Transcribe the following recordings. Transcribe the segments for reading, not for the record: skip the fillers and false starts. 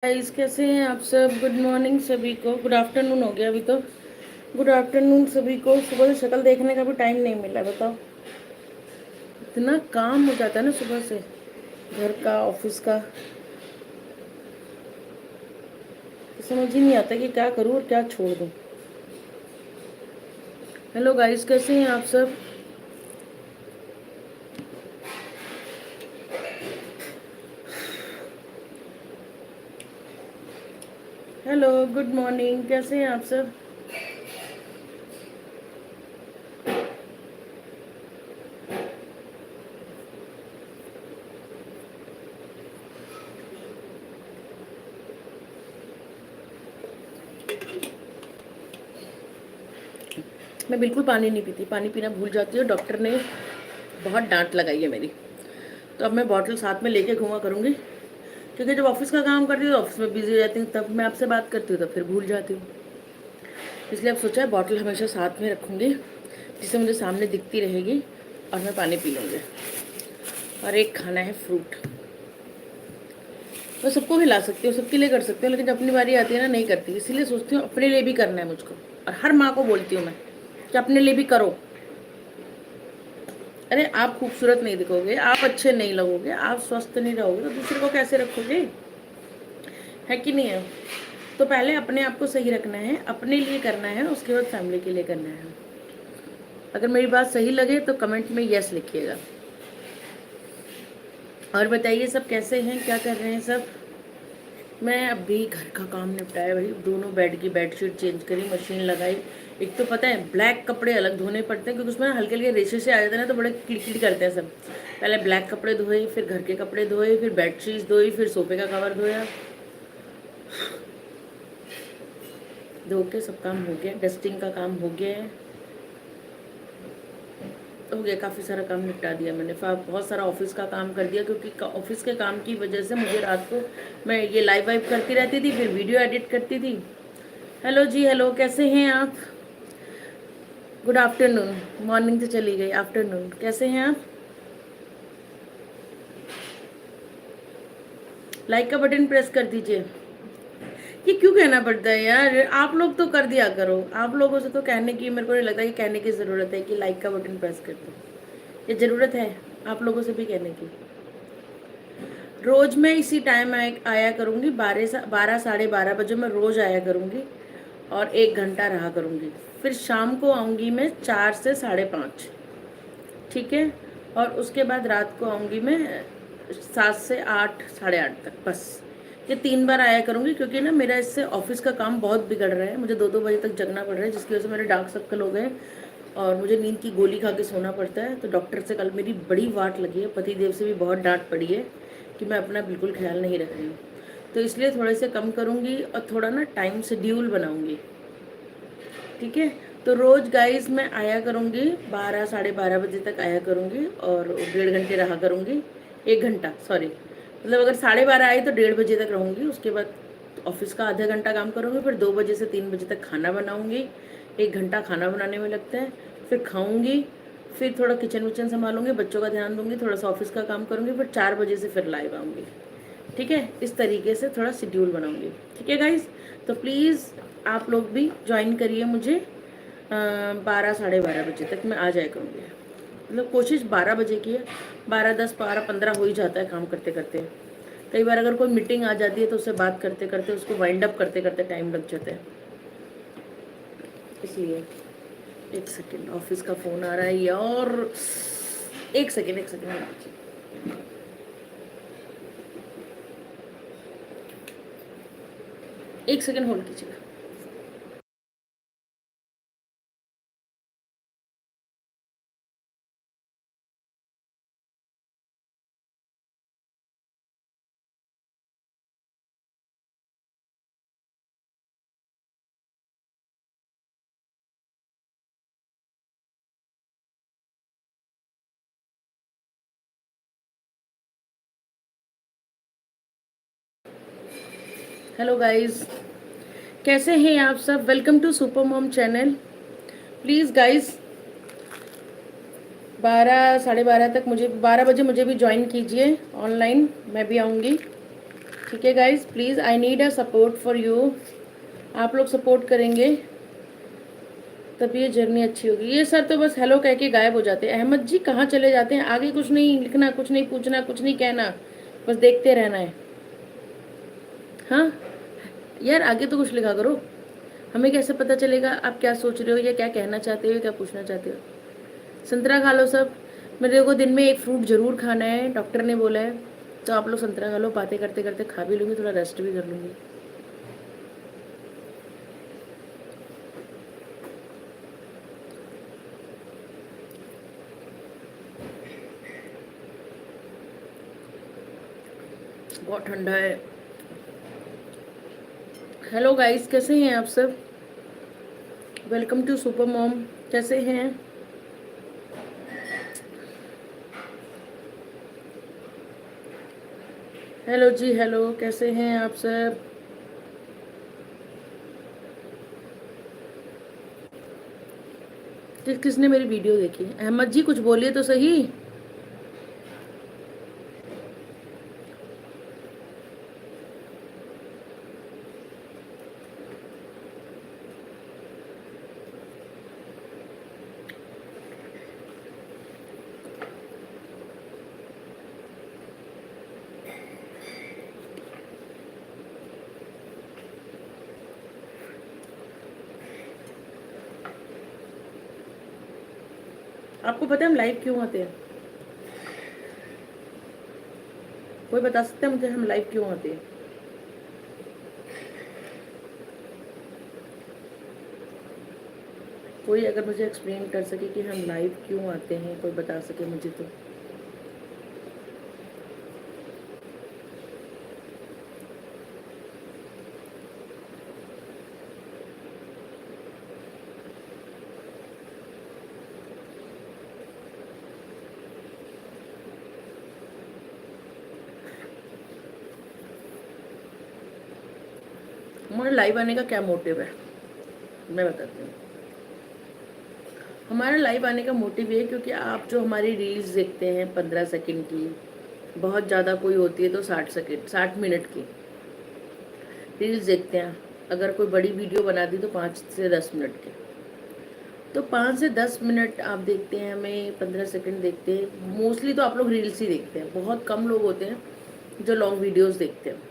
Guys कैसे हैं आप सब। गुड मॉर्निंग सभी को। गुड आफ्टरनून हो गया अभी तो। गुड आफ्टरनून सभी को। सुबह से शक्ल देखने का भी टाइम नहीं मिला, बताओ। इतना काम हो जाता है ना सुबह से, घर का, ऑफिस का, तो समझ ही नहीं आता कि क्या करूँ और क्या छोड़ दूँ। हेलो गाइस कैसे हैं आप सब। हेलो गुड मॉर्निंग, कैसे हैं आप सब। मैं बिल्कुल पानी नहीं पीती, पानी पीना भूल जाती हूँ। डॉक्टर ने बहुत डांट लगाई है मेरी, तो अब मैं बॉटल साथ में लेके घूमा करूँगी, क्योंकि जब ऑफिस का काम करती हूँ तो ऑफिस में बिजी हो जाती हूँ, तब मैं आपसे बात करती हूँ तो फिर भूल जाती हूँ। इसलिए अब सोचा है बॉटल हमेशा साथ में रखूँगी, जिससे मुझे सामने दिखती रहेगी और मैं पानी पी लूँगी। और एक खाना है फ्रूट। मैं सबको खिला सकती हूँ, सबके लिए कर सकती हूँ, लेकिन जब अपनी बारी आती है ना, नहीं करती। इसीलिए सोचती हूँ अपने लिए भी करना है मुझको। और हर माँ को बोलती हूँ मैं कि अपने लिए भी करो। अरे आप खूबसूरत नहीं दिखोगे, आप अच्छे नहीं लगोगे, आप स्वस्थ नहीं रहोगे तो दूसरे को कैसे रखोगे, है कि नहीं है। तो पहले अपने आप को सही रखना है, अपने लिए करना है, उसके बाद फैमिली के लिए करना है। अगर मेरी बात सही लगे तो कमेंट में यस लिखिएगा। और बताइए सब कैसे हैं, क्या कर रहे हैं सब। मैं अभी घर का काम निपटाया भाई, दोनों बेड की बेडशीट चेंज करी, मशीन लगाई। एक तो पता है ब्लैक कपड़े अलग धोने पड़ते हैं, क्योंकि उसमें हल्के हल्के रेशे से आ जाते हैं ना, तो बड़े किड़किड़ करते हैं सब। पहले ब्लैक कपड़े धोए, फिर घर के कपड़े धोए, फिर बेडशीट धोई, फिर सोफे का कवर धोया। धो के सब काम हो गया, डस्टिंग का काम हो गया है, हो गया। काफ़ी सारा काम निपटा दिया मैंने। बहुत सारा ऑफिस का काम कर दिया, क्योंकि ऑफिस के काम की वजह से मुझे रात को मैं ये लाइव वाइव करती रहती थी, फिर वीडियो एडिट करती थी। हेलो जी, हेलो कैसे हैं आप। Good afternoon. मॉर्निंग तो चली गई, आफ्टरनून कैसे हैं आप। लाइक का बटन प्रेस कर दीजिए। ये क्यों कहना पड़ता है यार, आप लोग तो कर दिया करो। आप लोगों से तो कहने की, मेरे को नहीं लगता कि कहने की ज़रूरत है कि लाइक का बटन प्रेस कर दो। ये ज़रूरत है आप लोगों से भी कहने की। रोज़ मैं इसी टाइम आया करूँगी, 12 साढ़े 12 बजे मैं रोज़ आया करूँगी और 1 घंटा रहा करूँगी। फिर शाम को आऊँगी मैं 4 से 5:30, ठीक है। और उसके बाद रात को आऊँगी मैं 7 से 8, साढ़े 8 तक, बस। ये 3 बार आया करूँगी, क्योंकि ना मेरा इससे ऑफिस का काम बहुत बिगड़ रहा है। मुझे 2-2 बजे तक जगना पड़ रहा है, जिसकी वजह से मेरे डार्क सर्कल हो गए और मुझे नींद की गोली खा के सोना पड़ता है। तो डॉक्टर से कल मेरी बड़ी वाट लगी है, पति देव से भी बहुत डांट पड़ी है कि मैं अपना बिल्कुल ख्याल नहीं रख रही हूँ। तो इसलिए थोड़े से कम करूँगी और थोड़ा ना टाइम शेड्यूल बनाऊँगी, ठीक है। तो रोज़ गाइस मैं आया करूँगी, 12 साढ़े 12 बजे तक आया करूँगी और 1.5 घंटे रहा करूँगी। 1 घंटा सॉरी, मतलब अगर 12:30 आई तो 1:30 बजे तक रहूँगी। उसके बाद ऑफिस का आधा घंटा काम करूँगी, फिर 2 बजे से 3 बजे तक खाना बनाऊँगी। 1 घंटा खाना बनाने में लगता है, फिर खाऊँगी, फिर थोड़ा किचन विचन संभालूंगी, बच्चों का ध्यान दूंगी, थोड़ा सा ऑफिस का काम करूँगी, फिर 4 बजे से फिर लाइव आऊँगी, ठीक है। इस तरीके से थोड़ा शेड्यूल बनाऊँगी, ठीक है गाइस। तो प्लीज़ आप लोग भी ज्वाइन करिए मुझे। 12 साढ़े 12 बजे तक मैं आ जाया करूँगी। मतलब कोशिश 12 बजे की है, 12:10, 12:15 हो ही जाता है काम करते करते। कई बार अगर कोई मीटिंग आ जाती है तो उससे बात करते करते, उसको वाइंड अप करते करते टाइम लग जाता है, इसलिए। 1 सेकेंड, ऑफिस का फ़ोन आ रहा है यार। 1 सेकेंड, 1 सेकेंड, 1 सेकेंड होल्ड कीजिएगा। हेलो गाइस, कैसे हैं आप सब। Welcome to Super Mom channel. Please guys 12 साढ़े 12 तक मुझे, 12 बजे मुझे भी ज्वाइन कीजिए ऑनलाइन, मैं भी आऊँगी। ठीक है guys, please I need a support for you. आप लोग सपोर्ट करेंगे तभी ये जर्नी अच्छी होगी। ये सर तो बस हेलो कह के गायब हो जाते हैं। अहमद जी कहाँ चले जाते हैं? आगे कुछ नहीं लिखना, कुछ नहीं पूछना, कुछ नहीं कहना, बस देखते रहना है। हाँ यार, आगे तो कुछ लिखा करो। हमें कैसे पता चलेगा आप क्या सोच रहे हो या क्या कहना चाहते हो, क्या पूछना चाहते हो? संतरा खा लो सब। मेरे को दिन में एक फ्रूट जरूर खाना है, डॉक्टर ने बोला है। तो आप लोग संतरा खा लो, बातें करते करते खा भी लूँगी, थोड़ा रेस्ट भी कर लूँगी। बहुत ठंडा है। हेलो गाइस, कैसे हैं आप सब? Welcome to Super Mom. कैसे हैं? हेलो जी, हेलो, कैसे हैं आप सब? किसने मेरी वीडियो देखी? अहमद जी कुछ बोलिए तो सही। आपको पता है हम लाइव क्यों आते हैं? कोई बता सकता है मुझे हम लाइव क्यों आते हैं? कोई अगर मुझे एक्सप्लेन कर सके कि हम लाइव क्यों आते हैं, कोई बता सके मुझे तो। हमारे लाइव आने का क्या मोटिव है, मैं बताती हूँ। हमारा लाइव आने का मोटिव ये, क्योंकि आप जो हमारी रील्स देखते हैं 15 सेकंड की, बहुत ज़्यादा कोई होती है तो 60 सेकंड 60 मिनट की रील्स देखते हैं। अगर कोई बड़ी वीडियो बना दी तो 5 से 10 मिनट की। तो 5 से 10 मिनट आप देखते हैं, हमें 15 सेकंड देखते हैं। मोस्टली तो आप लोग रील्स ही देखते हैं, बहुत कम लोग होते हैं जो लॉन्ग वीडियोस देखते हैं।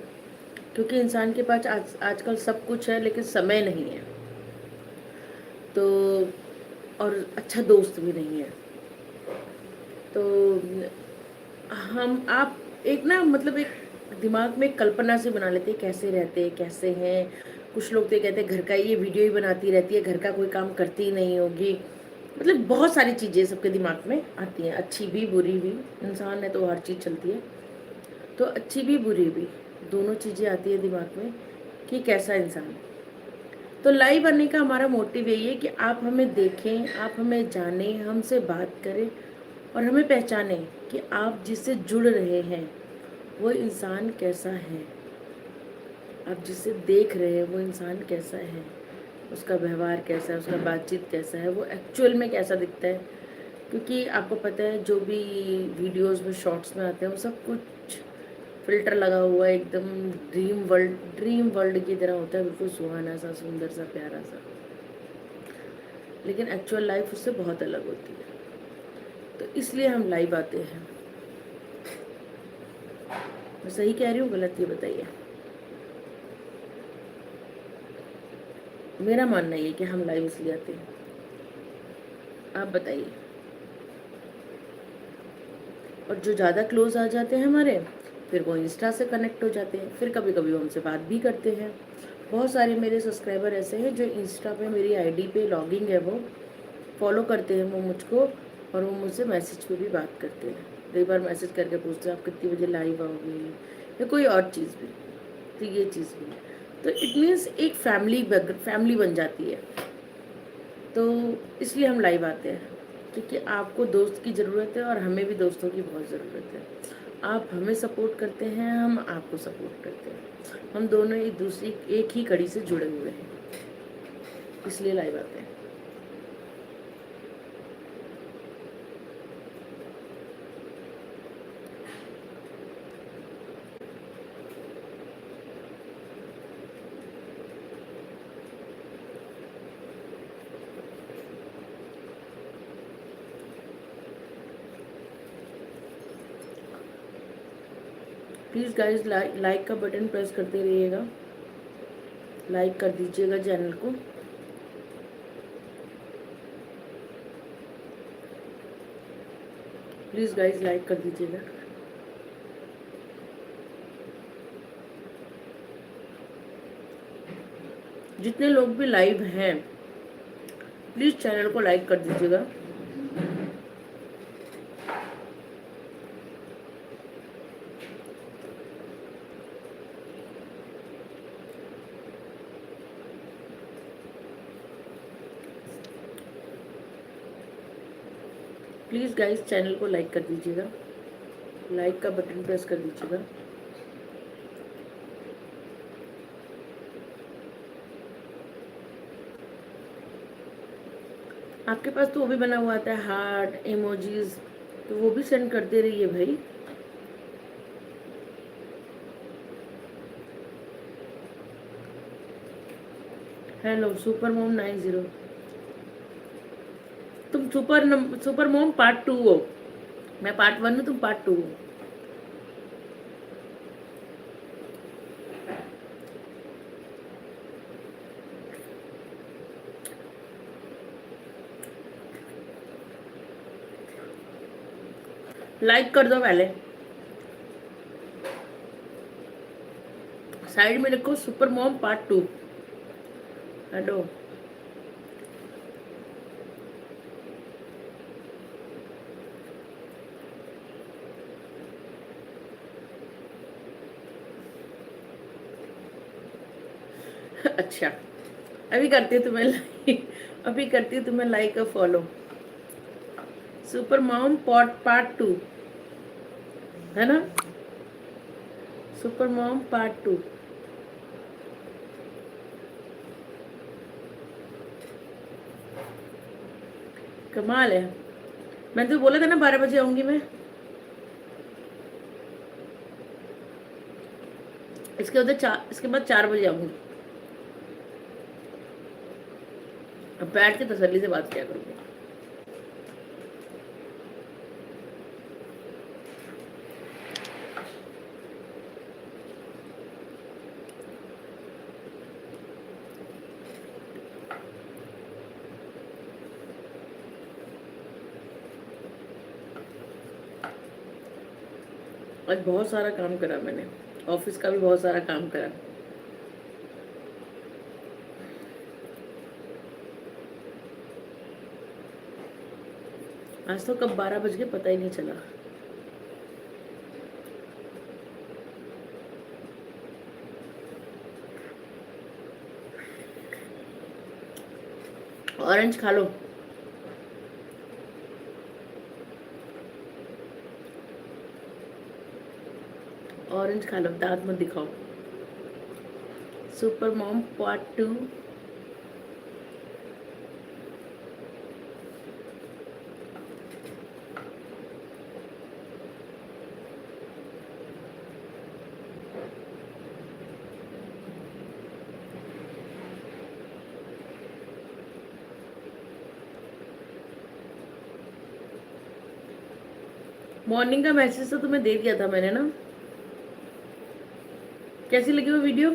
क्योंकि इंसान के पास आजकल सब कुछ है लेकिन समय नहीं है, तो और अच्छा दोस्त भी नहीं है। तो हम आप एक ना मतलब एक दिमाग में कल्पना से बना लेते हैं कैसे रहते हैं, कैसे हैं। कुछ लोग तो कहते हैं घर का ये वीडियो ही बनाती रहती है, घर का कोई काम करती ही नहीं होगी। मतलब बहुत सारी चीज़ें सबके दिमाग में आती हैं, अच्छी भी बुरी भी। इंसान है तो हर चीज़ चलती है, तो अच्छी भी बुरी भी दोनों चीज़ें आती है दिमाग में कि कैसा इंसान है। तो लाइव आने का हमारा मोटिव यही है कि आप हमें देखें, आप हमें जानें, हमसे बात करें और हमें पहचानें कि आप जिससे जुड़ रहे हैं वो इंसान कैसा है। आप जिसे देख रहे हैं वो इंसान कैसा है, उसका व्यवहार कैसा है, उसका बातचीत कैसा है, वो एक्चुअल में कैसा दिखता है। क्योंकि आपको पता है जो भी वीडियोस में शॉर्ट्स में आते हैं वो सब कुछ फिल्टर लगा हुआ है, एकदम ड्रीम वर्ल्ड की तरह होता है, बिल्कुल सुहाना सा, सुंदर सा, प्यारा सा। लेकिन एक्चुअल लाइफ उससे बहुत अलग होती है। तो इसलिए हम लाइव आते हैं। मैं सही कह रही हूँ गलत, ये बताइए। मेरा मानना ये है कि हम लाइव इसलिए आते हैं, आप बताइए। और जो ज़्यादा क्लोज आ जाते हैं हमारे, फिर वो इंस्टा से कनेक्ट हो जाते हैं, फिर कभी कभी वो हमसे बात भी करते हैं। बहुत सारे मेरे सब्सक्राइबर ऐसे हैं जो इंस्टा पे मेरी आईडी पे लॉगिंग है, वो फॉलो करते हैं वो मुझको, और वो मुझसे मैसेज पे भी बात करते हैं। कई बार मैसेज करके पूछते हैं आप कितनी बजे लाइव आओगे, या कोई और चीज़ भी। तो ये चीज़ भी है। तो इट मीन्स एक फैमिली बन जाती है। तो इसलिए हम लाइव आते हैं, क्योंकि आपको दोस्त की ज़रूरत है और हमें भी दोस्तों की बहुत ज़रूरत है। आप हमें सपोर्ट करते हैं, हम आपको सपोर्ट करते हैं। हम दोनों एक दूसरी एक ही कड़ी से जुड़े हुए हैं, इसलिए लाइव आते हैं। प्लीज़ गाइस लाइक का बटन प्रेस करते रहिएगा, लाइक कर दीजिएगा चैनल को। प्लीज़ गाइस लाइक कर दीजिएगा। जितने लोग भी लाइव हैं प्लीज़ चैनल को लाइक कर दीजिएगा। प्लीज़ गाइस चैनल को लाइक कर दीजिएगा, लाइक का बटन प्रेस कर दीजिएगा। आपके पास तो वो भी बना हुआ आता है हार्ट इमोजीज, तो वो भी सेंड करते रहिए भाई। हेलो सुपर मोम 90। तुम सुपर मोम पार्ट 2 हो, मैं पार्ट 1 हूँ, तुम पार्ट 2 हो। लाइक कर दो पहले, साइड में लिखो सुपर मॉम पार्ट 2। हेलो अच्छा, अभी करती हूँ तुम्हें लाइक, अभी करती हूँ तुम्हें लाइक और फॉलो। सुपर मॉम पार्ट 2 है ना, सुपर मॉम पार्ट 2। कमाल है, मैंने तो बोला था ना 12 बजे आऊंगी मैं। इसके बाद 4 बजे आऊंगी। अब बैठ के तसल्ली से बात किया करूंगी। आज बहुत सारा काम करा मैंने, ऑफिस का भी बहुत सारा काम करा। आज तो कब 12 बज गए पता ही नहीं चला। ऑरेंज खा लो। ऑरेंज खा लो, दांत मत दिखाओ। Super mom part 2। मॉर्निंग का मैसेज तो तुम्हें दे दिया था मैंने ना। कैसी लगी वो वीडियो?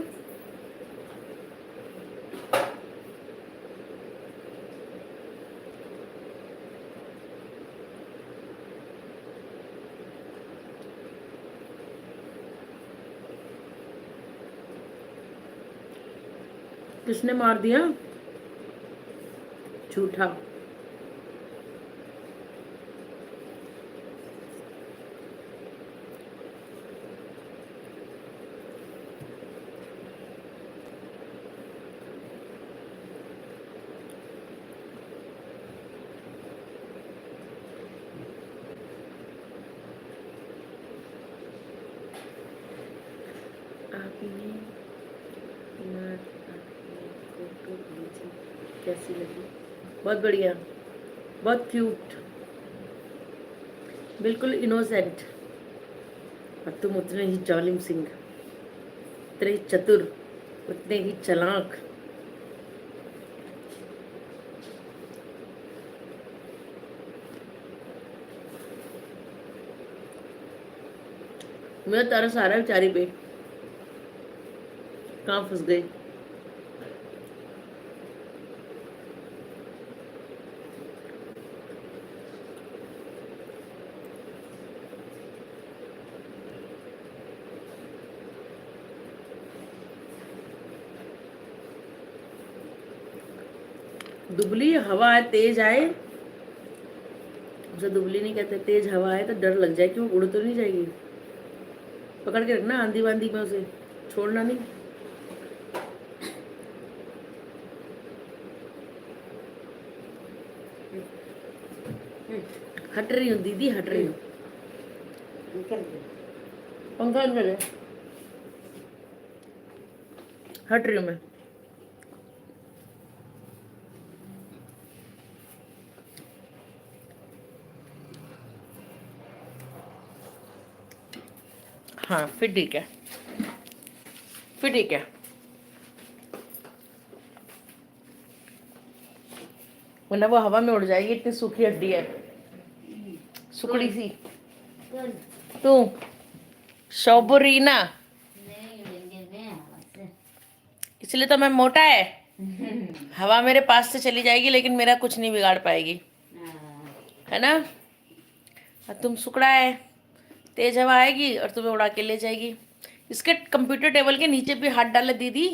किसने मार दिया? झूठा। आपने फोटो भेजी, कैसी लगी? बहुत बढ़िया, बहुत क्यूट, बिल्कुल इनोसेंट। और तुम उतने ही जालिम सिंह, उतने ही चतुर, उतने ही चालाक। मेरा तारा सारा बेचारी पे कहाँ फंस गई। दुबली हवा है तेज आए, उसे दुबली नहीं कहते, तेज हवा आए तो डर लग जाए कि वो उड़ तो नहीं जाएगी। पकड़ के रखना आंधी वांधी में, उसे छोड़ना नहीं। हट रही हूँ दीदी, हट रही हूँ। पंखा अंदर है, हट रही हूँ मैं। हाँ फिर ठीक है, फिर ठीक है। वरना वो हवा में उड़ जाएगी, इतनी सूखी हड्डी है, सुकड़ी सी। तू शोबरीना, इसलिए तो मैं मोटा है। हवा मेरे पास से चली जाएगी लेकिन मेरा कुछ नहीं बिगाड़ पाएगी, है ना। और तुम सुकड़ा है, तेज हवा आएगी और तुम्हें उड़ा के ले जाएगी। इसके कंप्यूटर टेबल के नीचे भी हाथ डाले दीदी।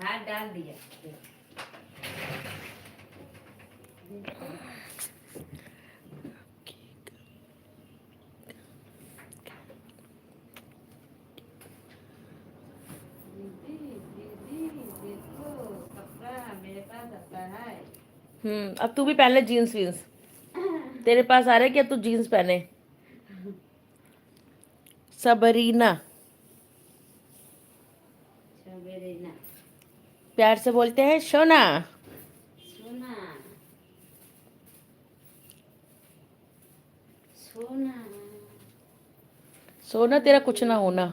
हाथ डाल दिया। अब तू भी पहन ले जीन्स वीन्स, तेरे पास आ रहे कि अब तू जीन्स पहने। सबरीना, सबरीना, प्यार से बोलते हैं सोना। सोना, सोना, सोना तेरा कुछ ना होना।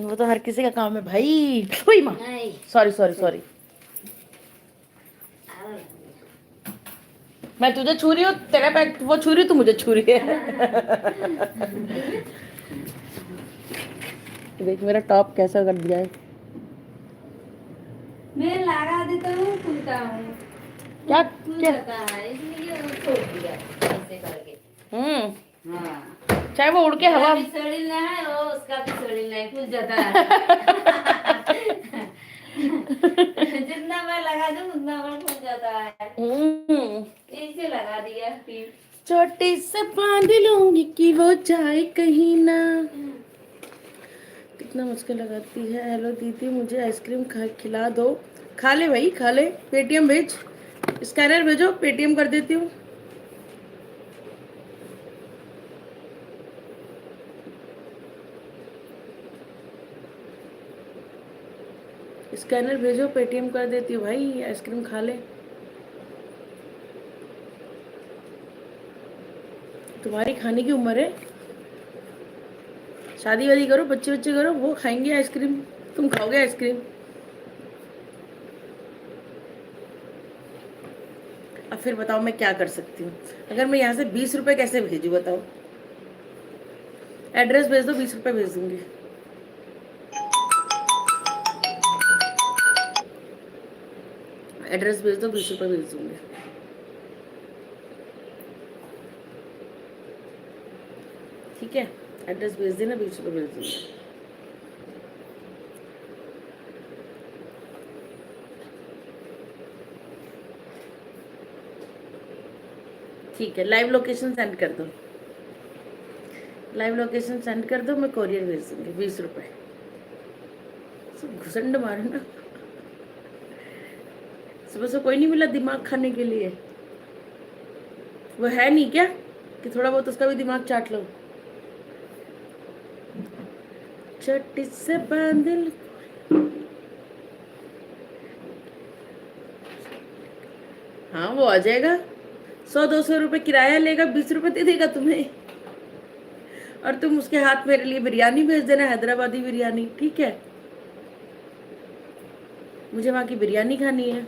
वो तो हर किसी का काम है भाई। हुई माँ, सॉरी सॉरी सॉरी। मैं तुझे छू रही हूँ, तेरा पैर वो छू रही, तू मुझे छू रही है। देख मेरा टॉप कैसा कर दिया है। मैं लगा देता हूँ, खुलता हूँ, क्या खुल क्या जाता है, इसलिए वो छोड़ दिया ऐसे करके। हाँ, चाहे वो उड़ के हवा भी सड़ील ना है, वो उसका भी सड़ील नहीं, खुल जाता है। जितना मैं लगा दूँ उतना मैं खुल जाता है। इसे लगा दिया फिर छोटी से बांध लूंगी कि वो जाए कहीं ना। कितना मुश्किल लगाती है। हेलो दीदी, मुझे आइसक्रीम खिला दो। खा ले भाई, खा ले। पेटीएम भेज, स्कैनर भेजो, पेटीएम कर देती हूँ। स्कैनर भेजो, पेटीएम कर देती हूँ भाई, आइसक्रीम खा ले। तुम्हारी खाने की उम्र है, शादी वादी करो, बच्चे बच्चे करो, वो खाएंगे आइसक्रीम, तुम खाओगे आइसक्रीम। अब फिर बताओ मैं क्या कर सकती हूँ। अगर मैं यहाँ से 20 रुपए कैसे भेजूँ बताओ। एड्रेस भेज दो, 20 रुपए भेज दूंगी। एड्रेस भेज दो, 20 रुपए भेज दूंगी। ठीक है, एड्रेस भेज देना, 20 रुपए भेज दूंगी। ठीक है, लाइव लोकेशन सेंड कर दो, लाइव लोकेशन सेंड कर दो, मैं कोरियर भेज दूंगी। 20 रुपए सब घुसंड मारो ना। सुबह से कोई नहीं मिला दिमाग खाने के लिए। वो है नहीं क्या कि थोड़ा बहुत उसका भी दिमाग चाट लो। चट्टी से बांधिल, हाँ वो आ जाएगा। 100-200 रुपये किराया लेगा, 20 रुपये दे देगा तुम्हें, और तुम उसके हाथ मेरे लिए बिरयानी भेज देना, हैदराबादी बिरयानी, ठीक है? मुझे वहाँ की बिरयानी खानी है,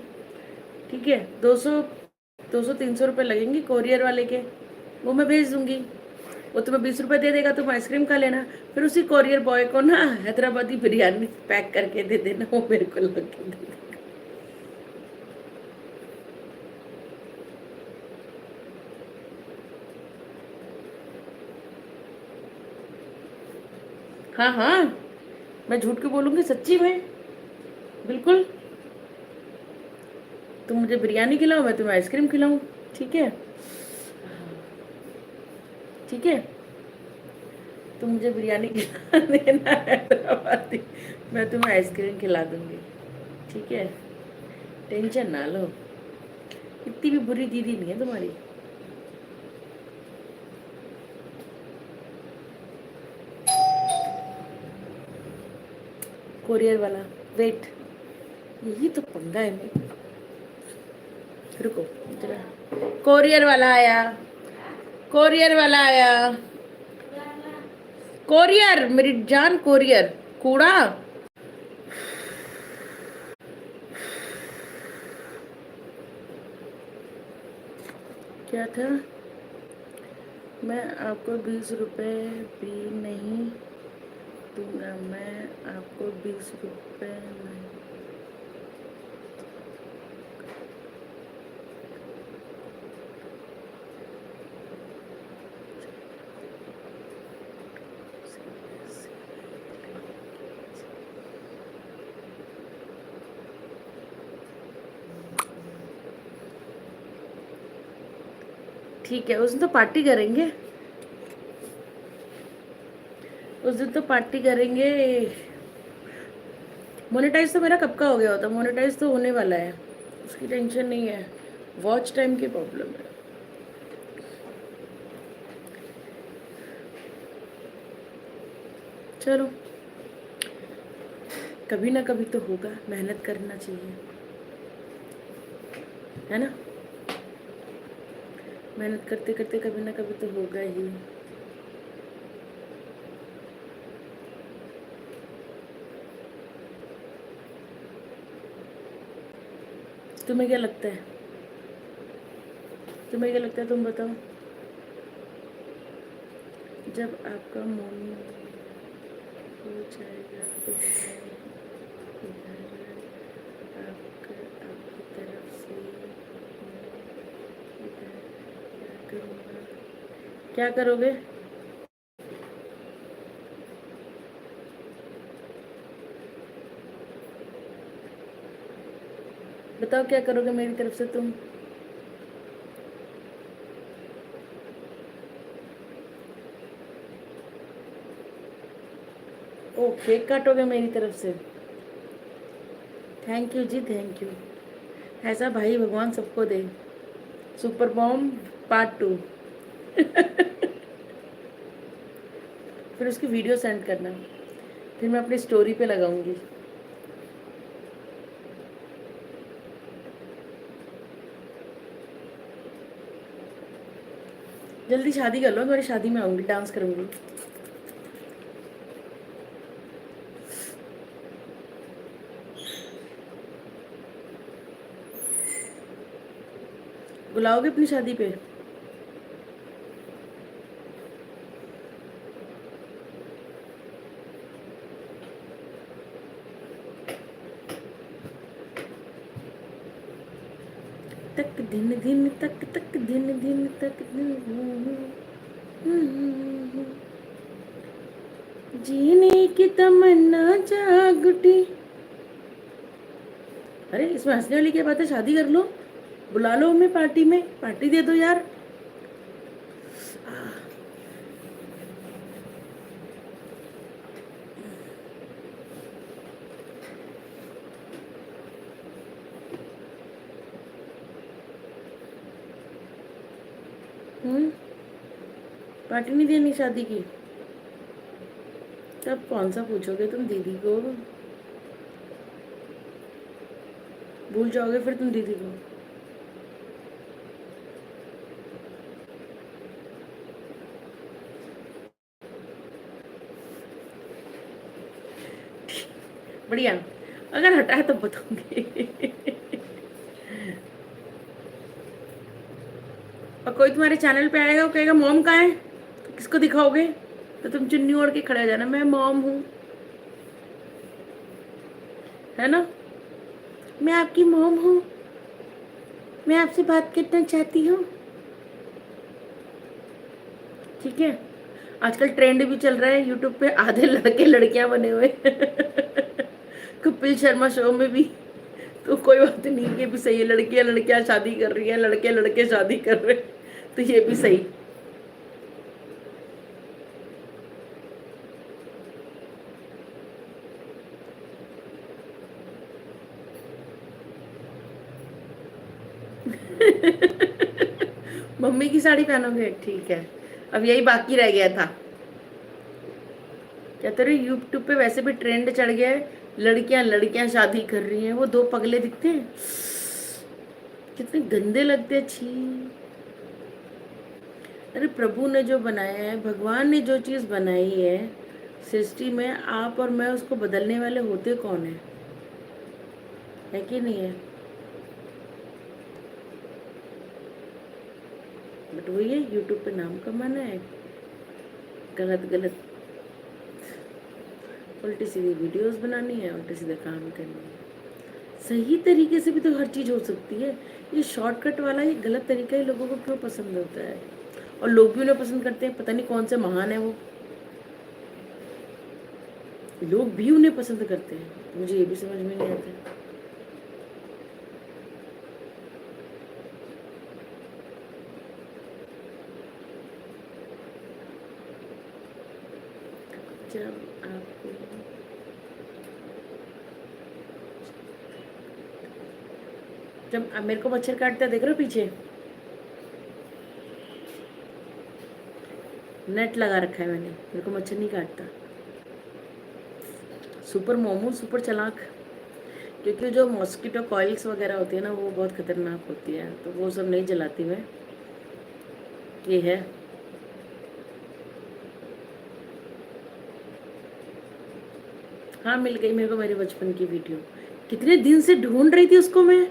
ठीक है? 200-300 रुपये लगेंगे कोरियर वाले के, वो मैं भेज दूंगी। वो तुम्हें 20 रुपये दे देगा, तुम आइसक्रीम खा लेना, फिर उसी कोरियर बॉय को ना हैदराबादी बिरयानी पैक करके दे देना, वो मेरे को लग के दे देगा। हाँ हाँ, मैं झूठ क्यों बोलूँगी, सच्ची में, बिल्कुल। तुम मुझे बिरयानी खिलाओ, मैं तुम्हें आइसक्रीम खिलाऊं, ठीक है? ठीक है, तुम मुझे बिरयानी खिला देना हैदराबादी, मैं तुम्हें आइसक्रीम खिला दूंगी, ठीक है? टेंशन ना लो, इतनी भी बुरी दीदी नहीं है तुम्हारी। कोरियर वाला, वेट, यही तो पंगा है मेरा। रुको जरा, कोरियर वाला आया, कोरियर वाला आया, कोरियर मेरी जान, कोरियर कूड़ा। क्या था? मैं आपको 20 रुपए भी नहीं दूंगा, मैं आपको 20 रुपए नहीं। ठीक है, उस दिन तो पार्टी करेंगे, उस दिन तो पार्टी करेंगे। मोनेटाइज तो मेरा कब का हो गया होता, मोनेटाइज तो होने वाला है, उसकी टेंशन नहीं है, वॉच टाइम की प्रॉब्लम है। चलो, कभी ना कभी तो होगा, मेहनत करना चाहिए, है ना? मेहनत करते करते कभी ना कभी तो होगा ही। तुम्हें क्या लगता है, तुम्हें क्या लगता है, तुम बताओ? जब आपका मन हो जाएगा तो मैं आपकी तरफ से इधर क्या करूँगा? क्या करोगे? बताओ क्या करोगे मेरी तरफ से तुम? ओ, केक काटोगे मेरी तरफ से? थैंक यू जी, थैंक यू। ऐसा भाई भगवान सबको दे। सुपर बॉम्ब पार्ट 2 फिर उसकी वीडियो सेंड करना, फिर मैं अपनी स्टोरी पे लगाऊंगी। जल्दी शादी कर लो, तुम्हारी शादी में आऊंगी, डांस करूंगी। बुलाओगे अपनी शादी पे? तक दिन दिन तक तक दिन दिन तक जीने की तमन्ना जाग उठी। अरे इसमें हंसने वाली क्या बात है, शादी कर लो, बुला लो हमें पार्टी में, पार्टी दे दो यार। पार्टी नहीं देनी शादी की? तब कौन सा पूछोगे तुम दीदी को? भूल जाओगे फिर तुम दीदी को। बढ़िया। अगर हटाए तो बताऊंगी। और कोई तुम्हारे चैनल पे आएगा वो कहेगा मॉम कहाँ है, तो किसको दिखाओगे? तो तुम चुन्नी ओढ़ के खड़े हो जाना, मैं मॉम हूँ, है ना, मैं आपकी मॉम हूँ, मैं आपसे बात करना चाहती हूँ। ठीक है। आजकल ट्रेंड भी चल रहा है यूट्यूब पे, आधे लड़के लड़कियां बने हुए। कपिल शर्मा शो में भी। तो कोई बात नहीं, ये भी सही है, लड़कियां लड़कियां शादी कर रही हैं, लड़के लड़के शादी कर रहे हैं, तो ये भी सही। मम्मी की साड़ी पहनोगे, ठीक है। अब यही बाकी रह गया था। क्या तेरे यूट्यूब पे वैसे भी ट्रेंड चढ़ गया है, लड़कियां लड़कियां शादी कर रही हैं। वो दो पगले दिखते हैं, कितने गंदे लगते हैं, छी। अरे प्रभु ने जो बनाया है, भगवान ने जो चीज बनाई है सृष्टि में, आप और मैं उसको बदलने वाले होते कौन है कि नहीं है? बट वही है, यूट्यूब पे नाम कमाना है, गलत गलत उल्टी सीधी वीडियोस बनानी है, उल्टे सीधे काम करनी है। सही तरीके से भी तो हर चीज हो सकती है। ये शॉर्टकट वाला ये गलत तरीका ही लोगों को क्यों पसंद होता है? और लोग भी उन्हें पसंद करते हैं, पता नहीं कौन से महान है वो, लोग भी उन्हें पसंद करते हैं, मुझे ये भी समझ में नहीं आता। जब आपको जब अब मेरे को मच्छर काटता है, देख रहे हो पीछे नेट लगा रखा है मैंने, मेरे को मच्छर नहीं काटता। सुपर मोमो, सुपर चालाक। क्योंकि जो मॉस्किटो कॉइल्स वगैरह होती है ना, वो बहुत खतरनाक होती है, तो वो सब नहीं जलाती मैं। ये है। हाँ मिल गई मेरे को मेरे बचपन की वीडियो। कितने दिन से ढूंढ रही थी उसको मैं,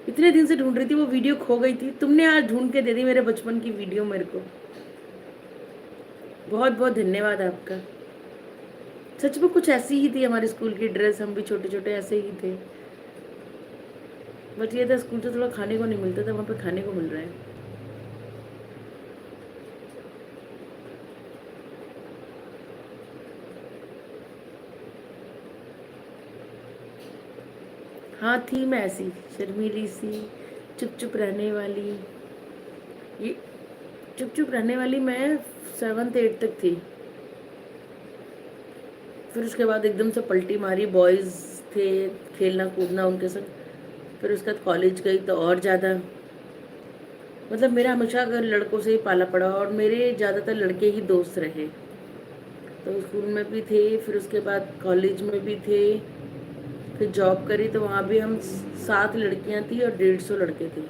इतने दिन से ढूंढ रही थी, वो वीडियो खो गई थी, तुमने आज ढूंढ के दे दी मेरे बचपन की वीडियो मेरे को। बहुत बहुत धन्यवाद आपका। सच में कुछ ऐसी ही थी हमारी स्कूल की ड्रेस, हम भी छोटे छोटे ऐसे ही थे। बट ये था स्कूल से थोड़ा खाने को नहीं मिलता था, वहाँ पे खाने को मिल रहा है। हाँ थी मैं ऐसी शर्मीली सी, चुप चुप रहने वाली। ये चुप चुप रहने वाली मैं 7th 8th तक थी। फिर उसके बाद एकदम से पलटी मारी, बॉयज़ थे, खेलना कूदना उनके साथ। फिर उसके बाद कॉलेज गई तो और ज़्यादा, मतलब मेरा हमेशा अगर लड़कों से ही पाला पड़ा, और मेरे ज़्यादातर लड़के ही दोस्त रहे। तो स्कूल में भी थे, फिर उसके बाद कॉलेज में भी थे, फिर जॉब करी तो वहाँ भी हम 7 लड़कियाँ थी और 150 लड़के थे।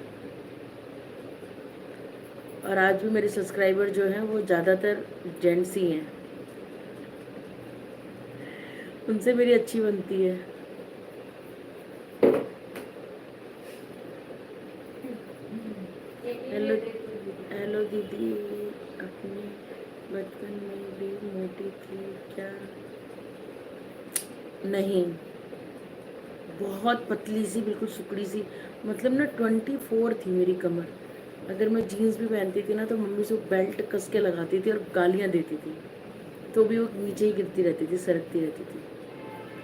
और आज भी मेरे सब्सक्राइबर जो हैं वो ज़्यादातर जेंट्स ही हैं, उनसे मेरी अच्छी बनती है। हेलो हेलो दीदी, अपने बचपन में भी मोटी थी क्या? नहीं, बहुत पतली सी, बिल्कुल सुकड़ी सी, मतलब ना 24 थी मेरी कमर। अगर मैं जीन्स भी पहनती थी ना तो मम्मी से बेल्ट कस के लगाती थी और गालियाँ देती थी, तो भी वो नीचे ही गिरती रहती थी, सरकती रहती थी।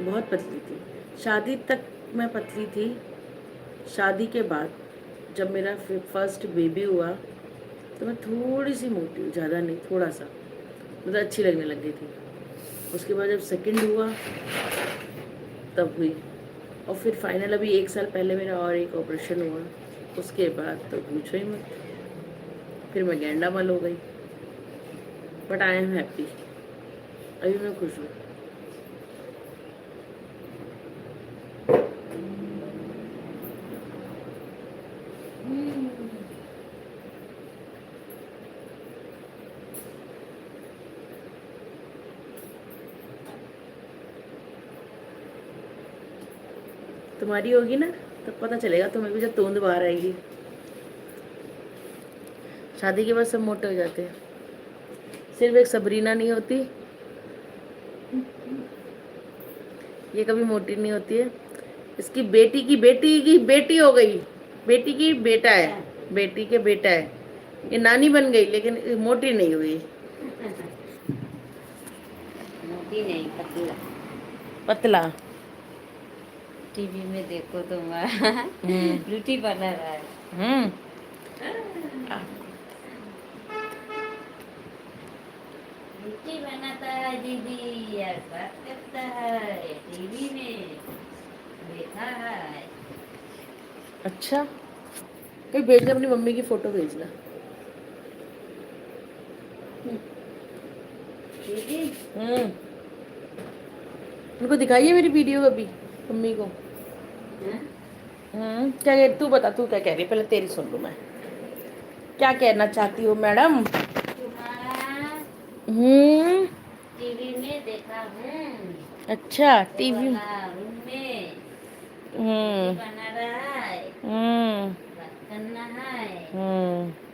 बहुत पतली थी, शादी तक मैं पतली थी। शादी के बाद जब मेरा फर्स्ट बेबी हुआ तो मैं थोड़ी सी मोटी हूँ, ज़्यादा नहीं, थोड़ा सा, मतलब अच्छी लगने लग गई थी। उसके बाद जब सेकंड हुआ तब हुई, और फिर फाइनल अभी 1 साल पहले मेरा और एक ऑपरेशन हुआ, उसके बाद तो पूछो ही मत, फिर मैं गेंडा मल हो गई। बट आई एम हैप्पी, अभी मैं खुश हूँ। तुम्हारी होगी ना तब पता चलेगा तुम्हें भी, जब तोंद बाहर आएगी। शादी के बाद सब मोटे हो जाते हैं, सिर्फ एक सबरीना नहीं होती, ये कभी मोटी नहीं होती है। इसकी बेटी की बेटी की बेटी हो गई, बेटी की बेटा है, बेटी के बेटा है, ये नानी बन गई लेकिन मोटी नहीं हुई। मोटी नहीं, पतला। पतला। टीवी में देखो तुम्हारा रोटी बना रहा है। रोटी बनाता है दीदी, यार बात करता है टीवी में देखा है। अच्छा, कहीं भेजना, अपनी मम्मी की फोटो भेजना। दीदी उनको दिखाइए मेरी वीडियो कभी, मम्मी को। क्या कह, तू बता, तू क्या कह रही है, पहले तेरी सुन लूं मैं, क्या कहना चाहती हो मैडम? तुम्हारा टीवी में देखा हूँ। अच्छा, वो टीवी। वाला रूम में रोटी बना रहा है, बात करना है।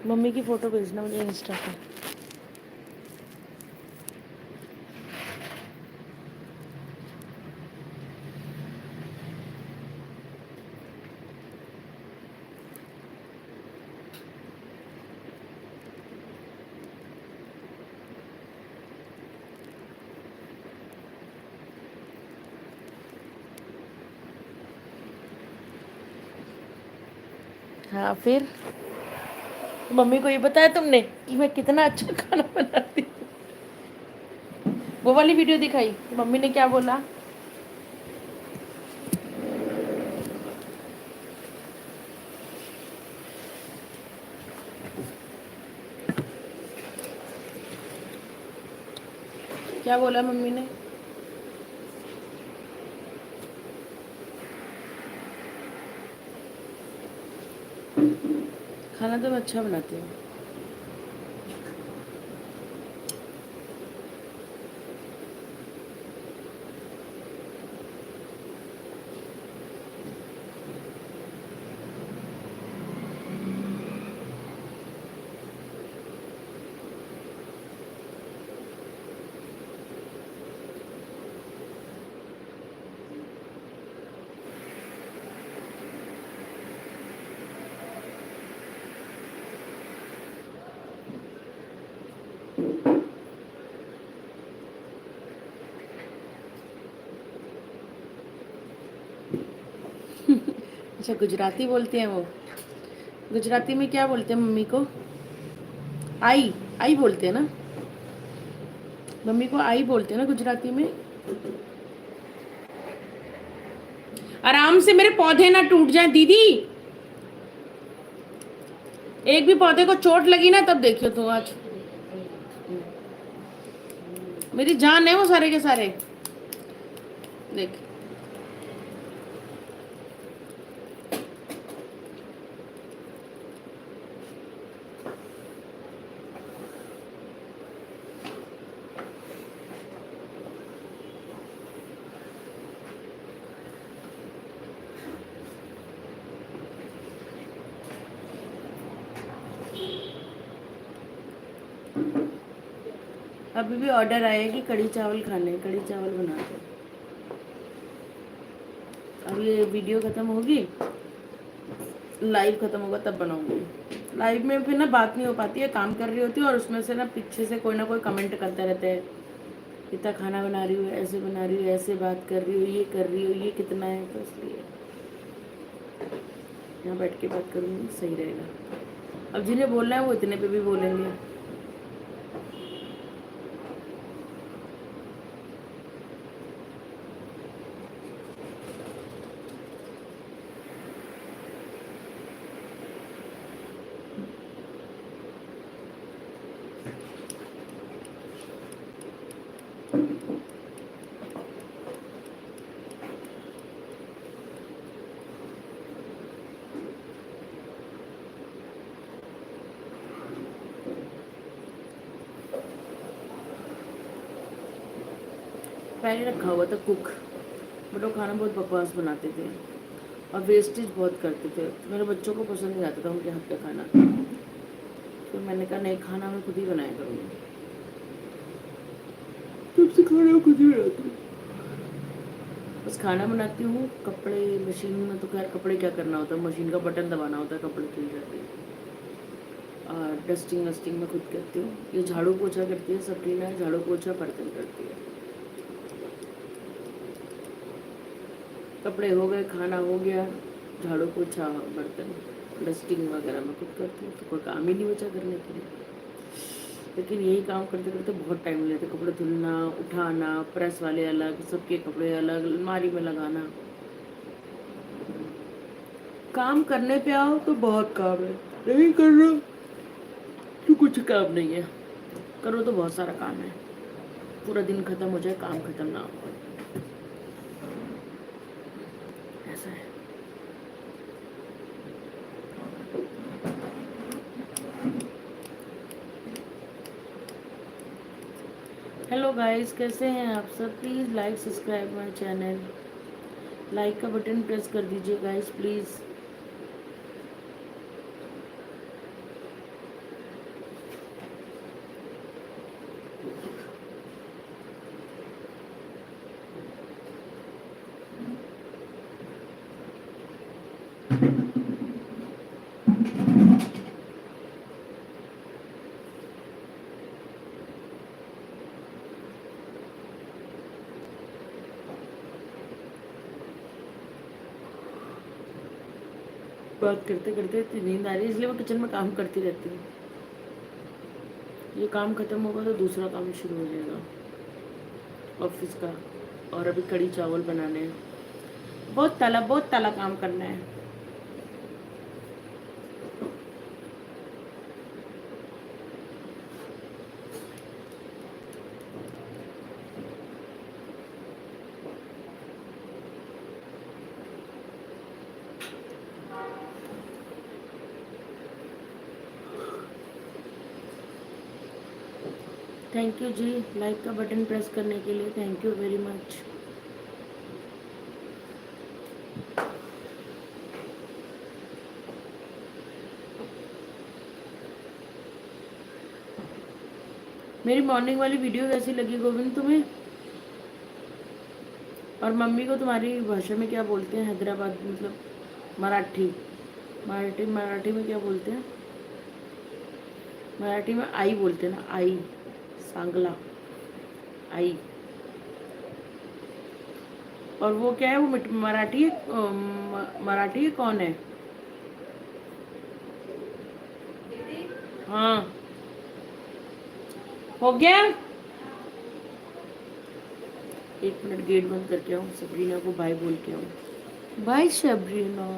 मम्मी की फोटो भेजना मुझे इंस्टा पे। हाँ, फिर मम्मी को ये बताया तुमने कि मैं कितना अच्छा खाना बनाती हूँ? वो वाली वीडियो दिखाई तो मम्मी ने क्या बोला? क्या बोला मम्मी ने? खाना तो मैं अच्छा बनाती हूँ। अच्छा, गुजराती बोलते हैं वो। गुजराती में क्या बोलते हैं मम्मी को? आई, आई बोलते हैं ना मम्मी को, आई बोलते हैं ना गुजराती में। आराम से, मेरे पौधे ना टूट जाए दीदी। एक भी पौधे को चोट लगी ना तब देखियो तू आज। मेरी जान है वो सारे के सारे। देख, अभी भी ऑर्डर आया है कि कढ़ी चावल खाने, कढ़ी चावल बनाते हैं। अब ये वीडियो खत्म होगी, लाइव खत्म होगा तब बनाऊंगी। लाइव में फिर ना बात नहीं हो पाती है, काम कर रही होती है और उसमें से ना पीछे से कोई ना कोई कमेंट करते रहते हैं, इतना खाना बना रही हो, ऐसे बना रही हो, ऐसे बात कर रही हो, ये कर रही हो, ये कितना है, तो इसलिए यहाँ बैठ के बात करूँगी सही रहेगा। अब जिन्हें बोलना है वो इतने पे भी बोलेंगे। पहले रखा हुआ था कुक, बट वो खाना बहुत बकवास बनाते थे और वेस्टेज बहुत करते थे। तो मेरे बच्चों को पसंद नहीं आता था उनके हाथ का खाना। फिर मैंने कहा नहीं, खाना मैं खुद ही बनाया करूँगी। तब से खाना खुद ही बनाती हूँ। बस खाना बनाती हूँ। कपड़े मशीन में तो खैर कपड़े क्या करना होता है, मशीन का बटन दबाना होता है, कपड़े धुल जाते हैं। और डस्टिंग वस्टिंग मैं खुद करती हूँ। ये झाड़ू पोछा करती है सब्रीना, झाड़ू पोछा बर्तन करती है। कपड़े हो गए, खाना हो गया, झाड़ू पोछा बर्तन डस्टिंग वगैरह मैं खुद करती हूँ, तो कोई काम ही नहीं बचा करने के लिए। लेकिन यही काम करते करते बहुत टाइम लेते, कपड़े धुलना, उठाना, प्रेस वाले अलग, सबके कपड़े अलग, अलमारी में लगाना। काम करने पे आओ तो बहुत काम है, नहीं कर रहा तो कुछ काम नहीं है, करो तो बहुत सारा काम है। पूरा दिन खत्म हो जाए, काम खत्म ना हो, ऐसा है। हेलो गाइस, कैसे हैं आप सब? Please like subscribe my channel. Like का बटन प्रेस कर दीजिए गाइस प्लीज़। बात करते करते इतनी नींद आ रही है, इसलिए मैं किचन में काम करती रहती हूँ। ये काम खत्म होगा तो दूसरा काम शुरू हो जाएगा ऑफिस का। और अभी कढ़ी चावल बनाने हैं। बहुत ताला काम करना है। थैंक यू जी, लाइक का बटन प्रेस करने के लिए थैंक यू वेरी मच। मेरी मॉर्निंग वाली वीडियो कैसी लगी गोविंद तुम्हें? और मम्मी को तुम्हारी भाषा में क्या बोलते हैं? हैदराबाद मतलब मराठी, मराठी में क्या बोलते हैं? मराठी में आई बोलते हैं ना, आई, सांगला, आई। और वो क्या है, वो मराठी है, मराठी है कौन है? हाँ, हो गया। एक मिनट गेट बंद करके आऊँ, सबरीना को बाय बोल के आऊँ। Bye Sabrina.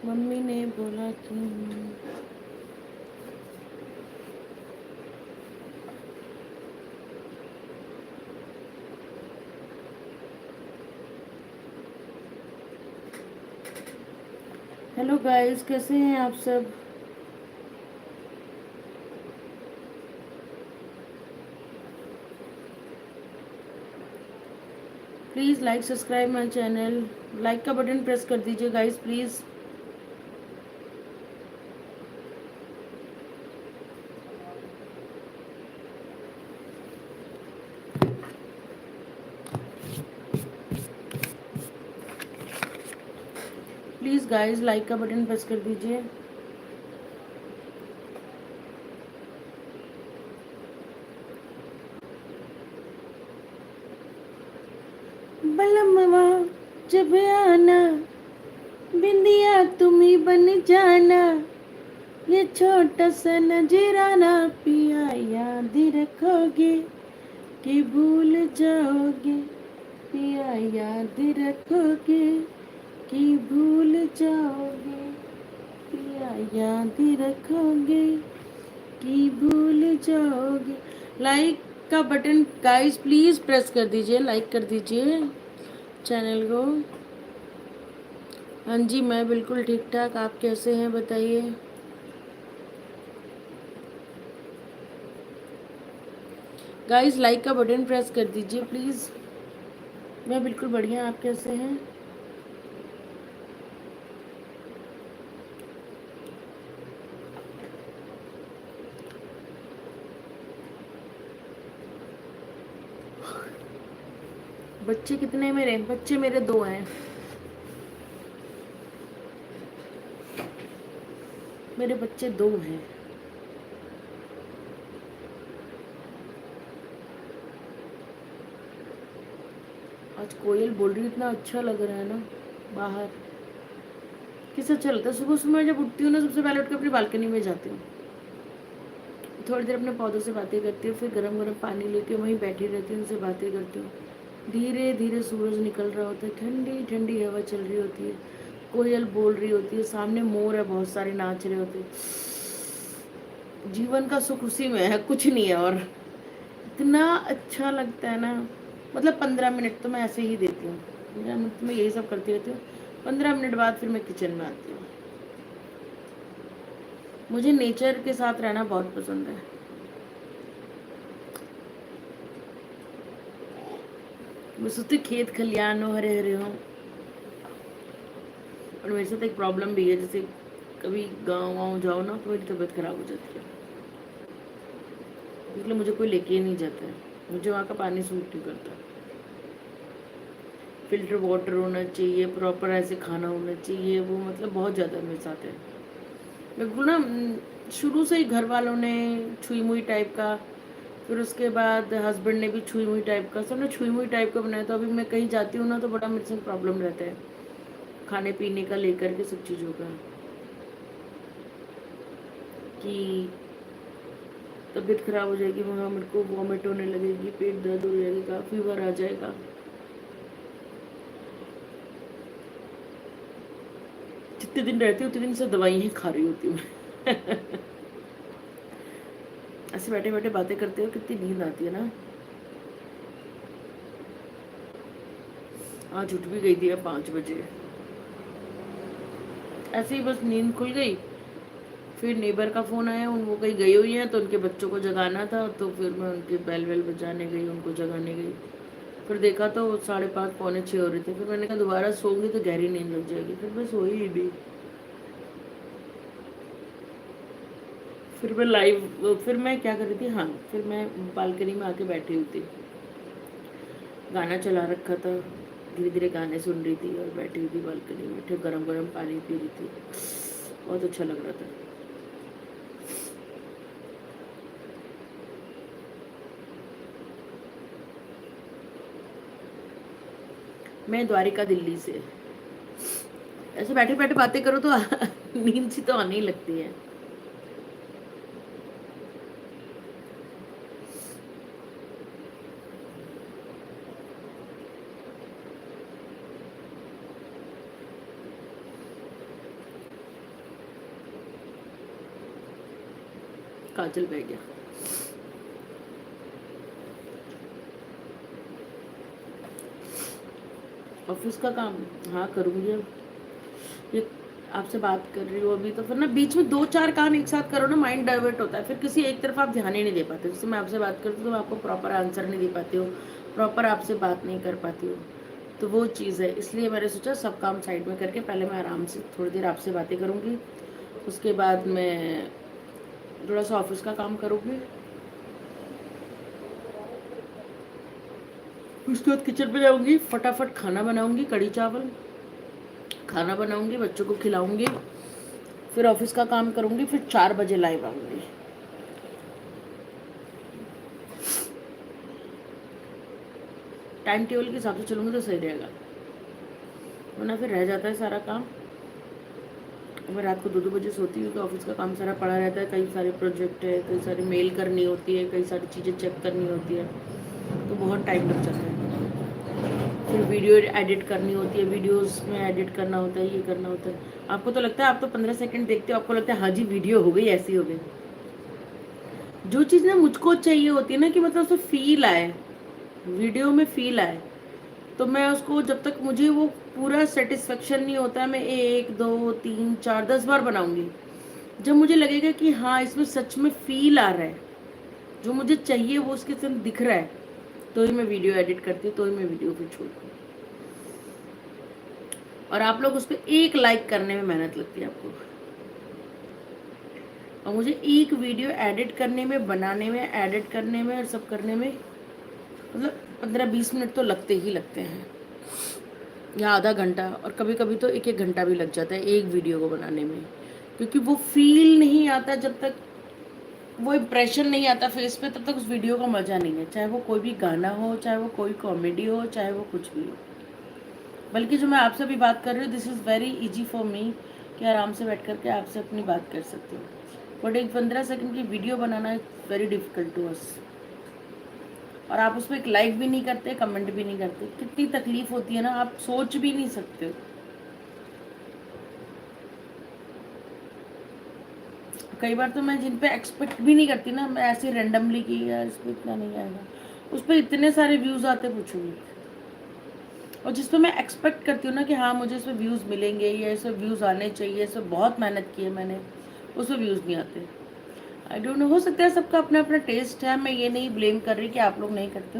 मम्मी ने बोला कि हेलो गाइस, कैसे हैं आप सब? Please like subscribe my channel. Like का बटन प्रेस कर दीजिए guys please. Please guys like का बटन प्रेस कर दीजिए। बलमवा जब आना, बिंदिया तुम ही बन जाना, ये छोटा सा नजराना पिया याद रखोगे कि भूल जाओगे, पिया याद रखोगे कि भूल जाओगे, पिया याद रखोगे कि भूल जाओगे। लाइक का बटन गाइस प्लीज प्रेस कर दीजिए, लाइक कर दीजिए चैनल को। हाँ जी, मैं बिल्कुल ठीक ठाक। आप कैसे हैं बताइए? गाइस लाइक का बटन प्रेस कर दीजिए प्लीज़। मैं बिल्कुल बढ़िया, आप कैसे हैं? बच्चे कितने मेरे? बच्चे मेरे 2 हैं। मेरे बच्चे 2 हैं। आज कोयल बोल रही है, इतना अच्छा लग रहा है ना बाहर। किस अच्छा लगता है सुबह सुबह जब उठती हूँ ना, सबसे पहले उठ के अपनी बालकनी में जाती हूँ, थोड़ी देर अपने पौधों से बातें करती हूँ, फिर गरम गरम पानी लेके वहीं बैठी रहती हूँ, उनसे बातें करती हूँ। धीरे धीरे सूरज निकल रहा होता है, ठंडी ठंडी हवा चल रही होती है, कोयल बोल रही होती है, सामने मोर है बहुत सारे नाच रहे होते हैं। जीवन का सुख उसी में है, कुछ नहीं है। और इतना अच्छा लगता है ना, मतलब 15 मिनट तो मैं ऐसे ही देती हूँ। 15 मिनट तो मैं यही सब करती रहती हूँ। 15 मिनट बाद फिर मैं किचन में आती हूँ। मुझे नेचर के साथ रहना बहुत पसंद है। मैं सोचती खेत खलियान हो, हरे हरे हो। और मेरे साथ एक प्रॉब्लम भी है, जैसे कभी गाँव वाँव जाओ ना तो मेरी तबीयत खराब हो जाती है, इसलिए मुझे कोई लेके ही नहीं जाता है। मुझे वहाँ का पानी सूट नहीं करता। फिल्टर वाटर होना चाहिए, प्रॉपर ऐसे खाना होना चाहिए, वो मतलब बहुत ज़्यादा मेरे साथ है। बिल्कुल ना, शुरू से ही घर वालों ने छुई मुई टाइप का, फिर उसके बाद हस्बैंड ने भी छुई मुई टाइप का, सबने छुई मुई टाइप का बनाया। तो अभी मैं कहीं जाती हूँ ना तो बड़ा मेरे साथ प्रॉब्लम रहता है, खाने पीने का लेकर के सब चीज़ों का, कि तबीयत खराब हो जाएगी, वहाँ मेरे को वॉमिट होने लगेगी, पेट दर्द हो जाएगा, फीवर आ जाएगा। जितने दिन रहती हूँ उतने दिन से दवाई ही खा रही होती हूँ ऐसे बैठे बैठे बातें करते हो, कितनी नींद आती है ना। आज उठ भी गई थी 5 बजे, ऐसे ही बस नींद खुल गई। फिर नेबर का फ़ोन आया, वो कहीं गई हुई हैं तो उनके बच्चों को जगाना था, तो फिर मैं उनके बेल वेल बजाने गई, उनको जगाने गई। फिर देखा तो 5:30 पौने 6 हो रहे थे। फिर मैंने कहा दोबारा सोऊंगी तो गहरी नींद लग जाएगी, फिर मैं सोई ही नहीं। फिर मैं क्या कर रही थी, हाँ, फिर मैं बालकनी में आके बैठी हुई थी, गाना चला रखा था, धीरे धीरे गाने सुन रही थी और बैठी हुई थी बालकनी में, फिर गरम गरम पानी पी रही थी, बहुत अच्छा लग रहा था। मैं द्वारिका दिल्ली से। ऐसे बैठे बैठे बातें करो तो नींद सी तो आने ही लगती है। काजल बह गया। ऑफिस का काम हाँ करूँगी। अब ये आपसे बात कर रही हूँ अभी, तो फिर ना बीच में 2-4 काम एक साथ करो ना, माइंड डाइवर्ट होता है, फिर किसी एक तरफ आप ध्यान ही नहीं दे पाते। जैसे मैं आपसे बात करती हूँ तो मैं आपको प्रॉपर आंसर नहीं दे पाती हूँ, प्रॉपर आपसे बात नहीं कर पाती हूँ, तो वो चीज़ है। इसलिए मैंने सोचा सब काम साइड में करके पहले मैं आराम से थोड़ी देर आपसे बातें करूँगी, उसके बाद मैं थोड़ा सा ऑफिस का काम करूँगी, उसके बाद किचन पे जाऊँगी, फटाफट खाना बनाऊँगी, कढ़ी चावल खाना बनाऊँगी, बच्चों को खिलाऊँगी, फिर ऑफिस का काम करूँगी, फिर 4 बजे लाइव आऊँगी। टाइम टेबल के हिसाब से चलूँगी तो सही रहेगा, वरना फिर रह जाता है सारा काम। मैं रात को 2-2 बजे सोती हूँ तो ऑफिस का काम सारा पड़ा रहता है, कई सारे प्रोजेक्ट है, कई सारी मेल करनी होती है, कई सारी चीज़ें चेक करनी होती है, तो बहुत टाइम लग जाता है। फिर वीडियो एडिट करनी होती है, वीडियोस में एडिट करना होता है, ये करना होता है। आपको तो लगता है, आप तो 15 सेकंड देखते हो, आपको लगता है हाँ जी वीडियो हो गई, ऐसी हो गई। जो चीज़ ना मुझको चाहिए होती है ना कि मतलब उसमें फील आए, वीडियो में फील आए, तो मैं उसको जब तक मुझे वो पूरा सेटिस्फेक्शन नहीं होता है, मैं 1 2 3 4 10 बार बनाऊंगी। जब मुझे लगेगा कि हाँ इसमें सच में फील आ रहा है, जो मुझे चाहिए वो उसके संग दिख रहा है, तो ही मैं वीडियो एडिट करती हूँ, तो ही मैं वीडियो फिर छोड़ती हूँ। और आप लोग उस पर 1 लाइक करने में मेहनत लगती है आपको, और मुझे एक वीडियो एडिट करने में, बनाने में, एडिट करने में और सब करने में मतलब 15-20 मिनट तो लगते ही लगते हैं, या आधा घंटा, और कभी कभी तो 1-1 घंटा भी लग जाता है एक वीडियो को बनाने में, क्योंकि वो फील नहीं आता, जब तक वो इम्प्रेशन नहीं आता फेस पे, तब तक उस वीडियो का मज़ा नहीं है। चाहे वो कोई भी गाना हो, चाहे वो कोई कॉमेडी हो, चाहे वो कुछ भी हो। बल्कि जो मैं आपसे भी बात कर रही हूँ, this is very easy for me, कि आराम से बैठ करके आपसे अपनी बात कर सकती हूँ, बट एक 15 सेकंड की वीडियो बनाना is very difficult to us. और आप उसमें एक लाइक भी नहीं करते, कमेंट भी नहीं करते, कितनी तकलीफ होती है ना, आप सोच भी नहीं सकते हो। कई बार तो मैं जिन पे एक्सपेक्ट भी नहीं करती ना, मैं ऐसे रेंडमली की यार इस पर इतना नहीं आएगा, उस पर इतने सारे व्यूज़ आते पूछूंगी। और जिस पे मैं एक्सपेक्ट करती हूँ ना कि हाँ मुझे इस पर व्यूज़ मिलेंगे या इस पर व्यूज़ आने चाहिए, इस पर बहुत मेहनत की है मैंने, उस पर व्यूज़ नहीं आते। आई डोंट नो, हो सकता है सबका अपना अपना टेस्ट है, मैं ये नहीं ब्लेम कर रही कि आप लोग नहीं करते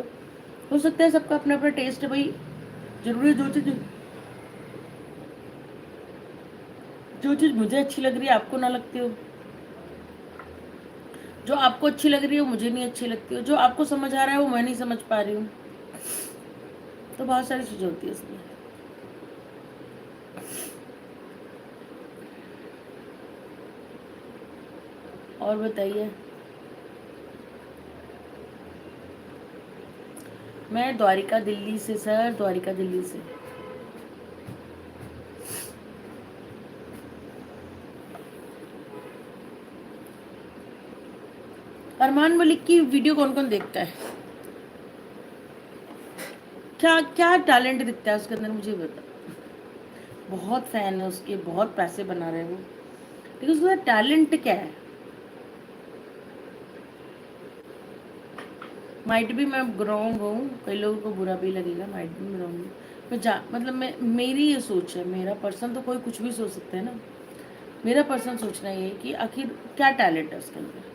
हो सकता है सबका अपना अपना टेस्ट है भाई। जरूरी जो चीज़ मुझे अच्छी लग रही है आपको ना लगती हो, जो आपको अच्छी लग रही है वो मुझे नहीं अच्छी लगती हो, जो आपको समझ आ रहा है वो मैं नहीं समझ पा रही हूँ, तो बहुत सारी चीज़ें होती है इसमें। और बताइए। मैं द्वारिका दिल्ली से सर, द्वारिका दिल्ली से। अरमान मलिक की वीडियो कौन कौन देखता है? क्या क्या टैलेंट दिखता है उसके अंदर, मुझे बता। बहुत फैन है उसके, बहुत पैसे बना रहे हैं वो, लेकिन उसका टैलेंट क्या है? माइट भी मैं रॉन्ग हूँ, कई लोगों को बुरा भी लगेगा, माइट भी मैं रॉन्ग हूँ, मैं जा मतलब मैं, मेरी ये सोच है, मेरा पर्सन, तो कोई कुछ भी सोच सकता है ना, मेरा पर्सन सोचना ये है कि आखिर क्या टैलेंट है उसके अंदर।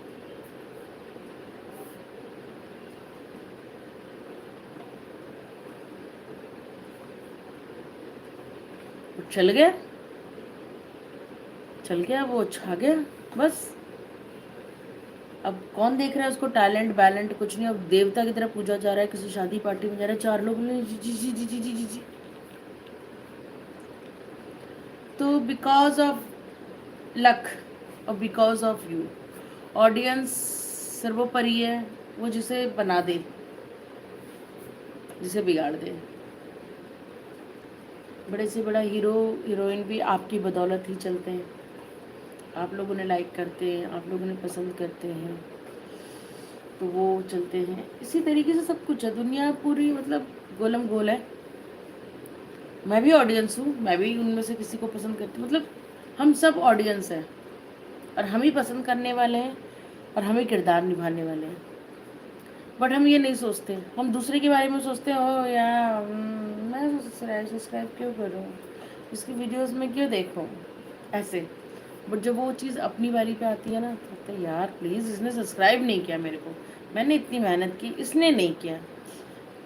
वो चल गया, चल गया, वो छा गया, बस। अब कौन देख रहा है उसको? टैलेंट बैलेंट कुछ नहीं, अब देवता की तरह पूजा जा रहा है, किसी शादी पार्टी में जा रहा है, 4 लोग बोले जी जी जी जी जी जी जी जी। तो बिकॉज ऑफ लक और बिकॉज ऑफ यू, ऑडियंस सर्वोपरि है, वो जिसे बना दे, जिसे बिगाड़ दे। बड़े से बड़ा हीरो हीरोइन भी आपकी बदौलत ही चलते हैं। आप लोग उन्हें लाइक करते हैं, आप लोग उन्हें पसंद करते हैं, तो वो चलते हैं। इसी तरीके से सब कुछ है, दुनिया पूरी मतलब गोलम गोल है। मैं भी ऑडियंस हूँ, मैं भी उनमें से किसी को पसंद करती हूँ, मतलब हम सब ऑडियंस हैं और हम ही पसंद करने वाले हैं और हम ही किरदार निभाने वाले हैं। बट हम ये नहीं सोचते, हम दूसरे के बारे में सोचते हैं, ओ यार मैं सब्सक्राइब क्यों करूँ, इसकी वीडियोस में क्यों देखूँ, ऐसे। बट जब वो चीज़ अपनी बारी पे आती है ना, तो लगता है यार प्लीज़, इसने सब्सक्राइब नहीं किया मेरे को, मैंने इतनी मेहनत की, इसने नहीं किया।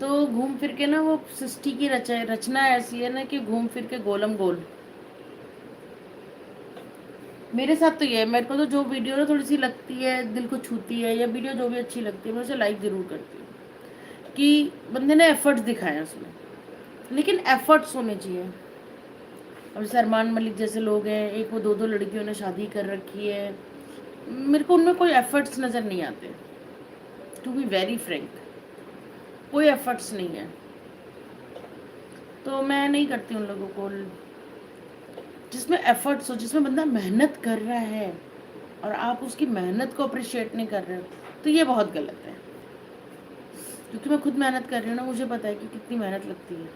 तो घूम फिर के ना वो सृष्टि की रचना ऐसी है ना कि घूम फिर के गोलम गोल। मेरे साथ तो ये है, मेरे को तो जो वीडियो ना थोड़ी सी लगती है, दिल को छूती है, या वीडियो जो भी अच्छी लगती है, मैं उसे लाइक ज़रूर करती हूँ कि बंदे ने एफर्ट्स दिखाए हैं उसमें। लेकिन एफर्ट्स होने चाहिए। अब जैसे अरमान मलिक जैसे लोग हैं, एक वो दो दो लड़कियों ने शादी कर रखी है, मेरे को उनमें कोई एफर्ट्स नज़र नहीं आते, टू बी वेरी फ्रेंक। कोई एफर्ट्स नहीं है, तो मैं नहीं करती उन लोगों को। जिसमें एफर्ट्स हो, जिसमें बंदा मेहनत कर रहा है और आप उसकी मेहनत को अप्रिशिएट नहीं कर रहे हो, तो ये बहुत गलत है। क्योंकि मैं खुद मेहनत कर रही हूँ ना, मुझे पता है कि कितनी मेहनत लगती है।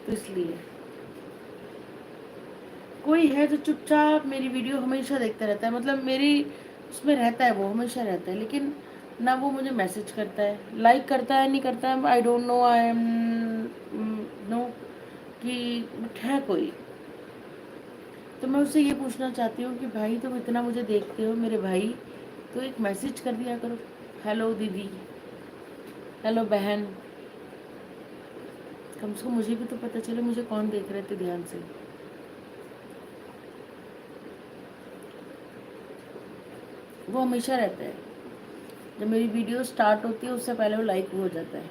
तो इसलिए कोई है जो चुपचाप मेरी वीडियो हमेशा देखता रहता है, मतलब मेरी उसमें रहता है, वो हमेशा रहता है, लेकिन ना वो मुझे मैसेज करता है, लाइक करता है नहीं करता है, I don't know, I am no कि बट है कोई। तो मैं उससे ये पूछना चाहती हूँ कि भाई तुम इतना मुझे देखते हो मेरे भाई, तो एक मैसेज कर दिया करो, हेलो दीदी, हेलो बहन, कम से कम मुझे भी तो पता चले मुझे कौन देख रहे थे ध्यान से। वो हमेशा रहता है, जब मेरी वीडियो स्टार्ट होती है उससे पहले वो लाइक हो जाता है।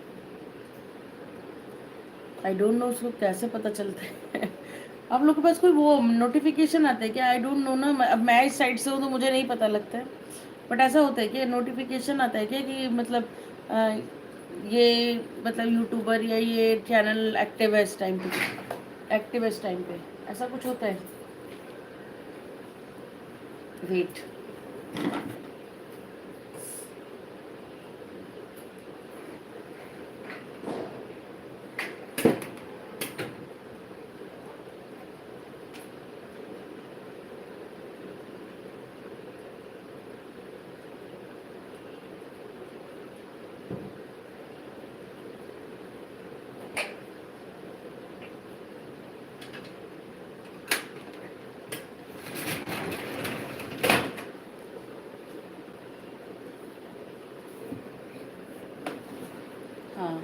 आई डोंट नो उसको कैसे पता चलता है। आप लोग के पास कोई वो नोटिफिकेशन आता है क्या? आई डोंट नो ना, अब मैं इस साइड से हूँ तो मुझे नहीं पता लगता है, बट ऐसा होता है कि नोटिफिकेशन आता है क्या कि मतलब ये मतलब यूट्यूबर या ये चैनल एक्टिव है इस टाइम पे, एक्टिव है इस टाइम पे, ऐसा कुछ होता है? वेट, हाँ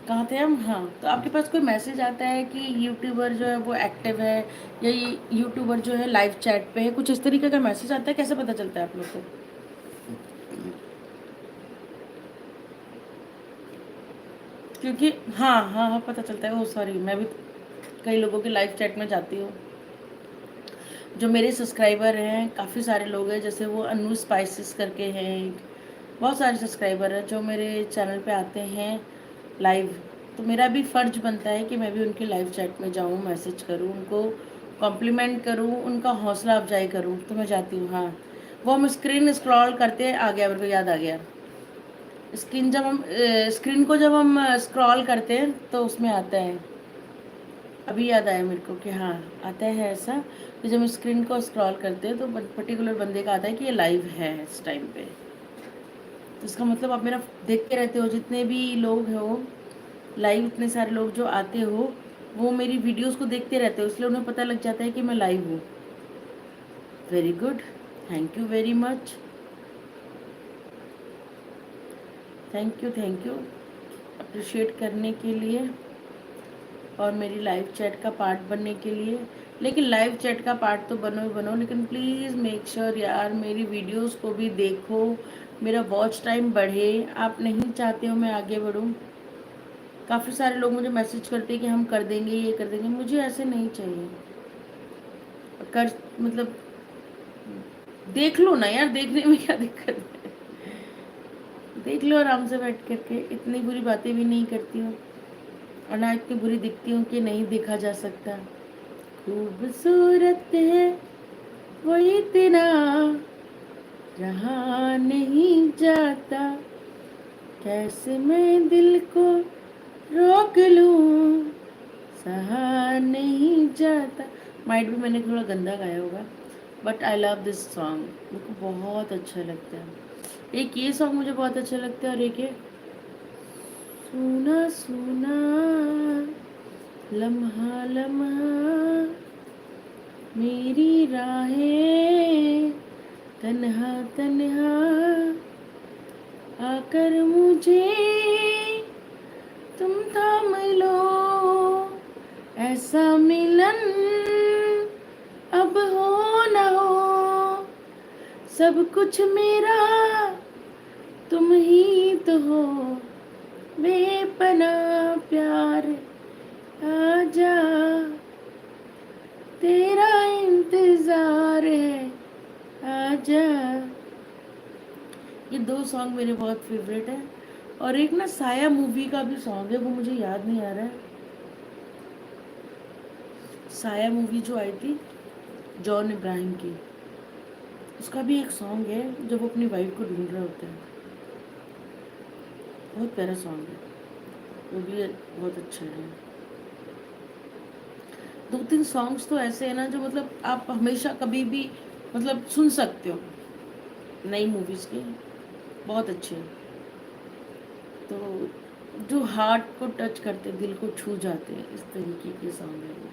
कहाँ थे हम? हाँ, तो आपके पास कोई मैसेज आता है कि यूट्यूबर जो है वो एक्टिव है, या ये यूट्यूबर जो है लाइव चैट पे है, कुछ इस तरीके का मैसेज आता है, कैसे पता चलता है आप लोग को? क्योंकि हाँ हाँ हाँ पता चलता है। ओ सॉरी, मैं भी कई लोगों के लाइव चैट में जाती हूँ। जो मेरे सब्सक्राइबर हैं, काफ़ी सारे लोग हैं, जैसे वो अनु स्पाइसेस करके हैं, बहुत सारे सब्सक्राइबर हैं जो मेरे चैनल पे आते हैं लाइव। तो मेरा भी फ़र्ज बनता है कि मैं भी उनके लाइव चैट में जाऊँ, मैसेज करूँ, उनको कॉम्प्लीमेंट करूँ, उनका हौसला अफजाई करूँ, तो मैं जाती हूँ। हाँ, वो हम स्क्रीन स्क्रॉल करते, आ गया मेरे को, याद आ गया। स्क्रीन को जब हम स्क्रॉल करते हैं तो उसमें आता है, अभी याद आया मेरे को कि हाँ आता है ऐसा कि जब हम स्क्रीन को स्क्रॉल करते हैं तो पर्टिकुलर बंदे का आता है कि ये लाइव है इस टाइम पे। तो इसका मतलब आप मेरा देखते रहते हो, जितने भी लोग हो लाइव, इतने सारे लोग जो आते हो, वो मेरी वीडियोस को देखते रहते हो, इसलिए उन्हें पता लग जाता है कि मैं लाइव हूँ। Very good, thank you very much, thank you appreciate करने के लिए और मेरी लाइव चैट का पार्ट बनने के लिए। लेकिन लाइव चैट का पार्ट तो बनो ही बनो, लेकिन प्लीज़ मेक श्योर यार मेरी वीडियोस को भी देखो, मेरा वॉच टाइम बढ़े। आप नहीं चाहते हो मैं आगे बढ़ूँ? काफ़ी सारे लोग मुझे मैसेज करते हैं कि हम कर देंगे, ये कर देंगे, मुझे ऐसे नहीं चाहिए। कर मतलब देख लो ना यार, देखने में क्या दिक्कत है? देख लो आराम से बैठ करके, इतनी बुरी बातें भी नहीं करती हूँ। और ना इतनी बुरी दिखती हूँ कि नहीं देखा जा सकता। खूबसूरत है वो इतना, रहा नहीं जाता, कैसे मैं दिल को रोक लूं, सहा नहीं जाता। माइट भी मैंने थोड़ा गंदा गाया होगा, but I love this song, मेरे को बहुत अच्छा लगता है। एक ये सॉन्ग मुझे बहुत अच्छा लगता है, और एक है सुना सुना लम्हा लम्हा मेरी राहें तन्हा तन्हा आकर मुझे तुम थाम लो, ऐसा मिलन अब हो न हो, सब कुछ मेरा तुम ही तो हो, बेपनाह प्यार आजा, तेरा इंतजार है आजा। ये दो सॉन्ग मेरे बहुत फेवरेट है। और एक ना साया मूवी का भी सॉन्ग है, वो मुझे याद नहीं आ रहा है। साया मूवी जो आई थी जॉन इब्राहिम की, उसका भी एक सॉन्ग है जब वो अपनी वाइफ को ढूंढ रहे होते हैं, बहुत प्यारा सॉन्ग है वो भी, बहुत अच्छा है। दो तीन सॉन्ग्स तो ऐसे हैं ना जो मतलब आप हमेशा कभी भी मतलब सुन सकते हो, नई मूवीज़ के, बहुत अच्छे हैं। तो जो हार्ट को टच करते, दिल को छू जाते हैं, इस तरीके के सॉन्ग है वो।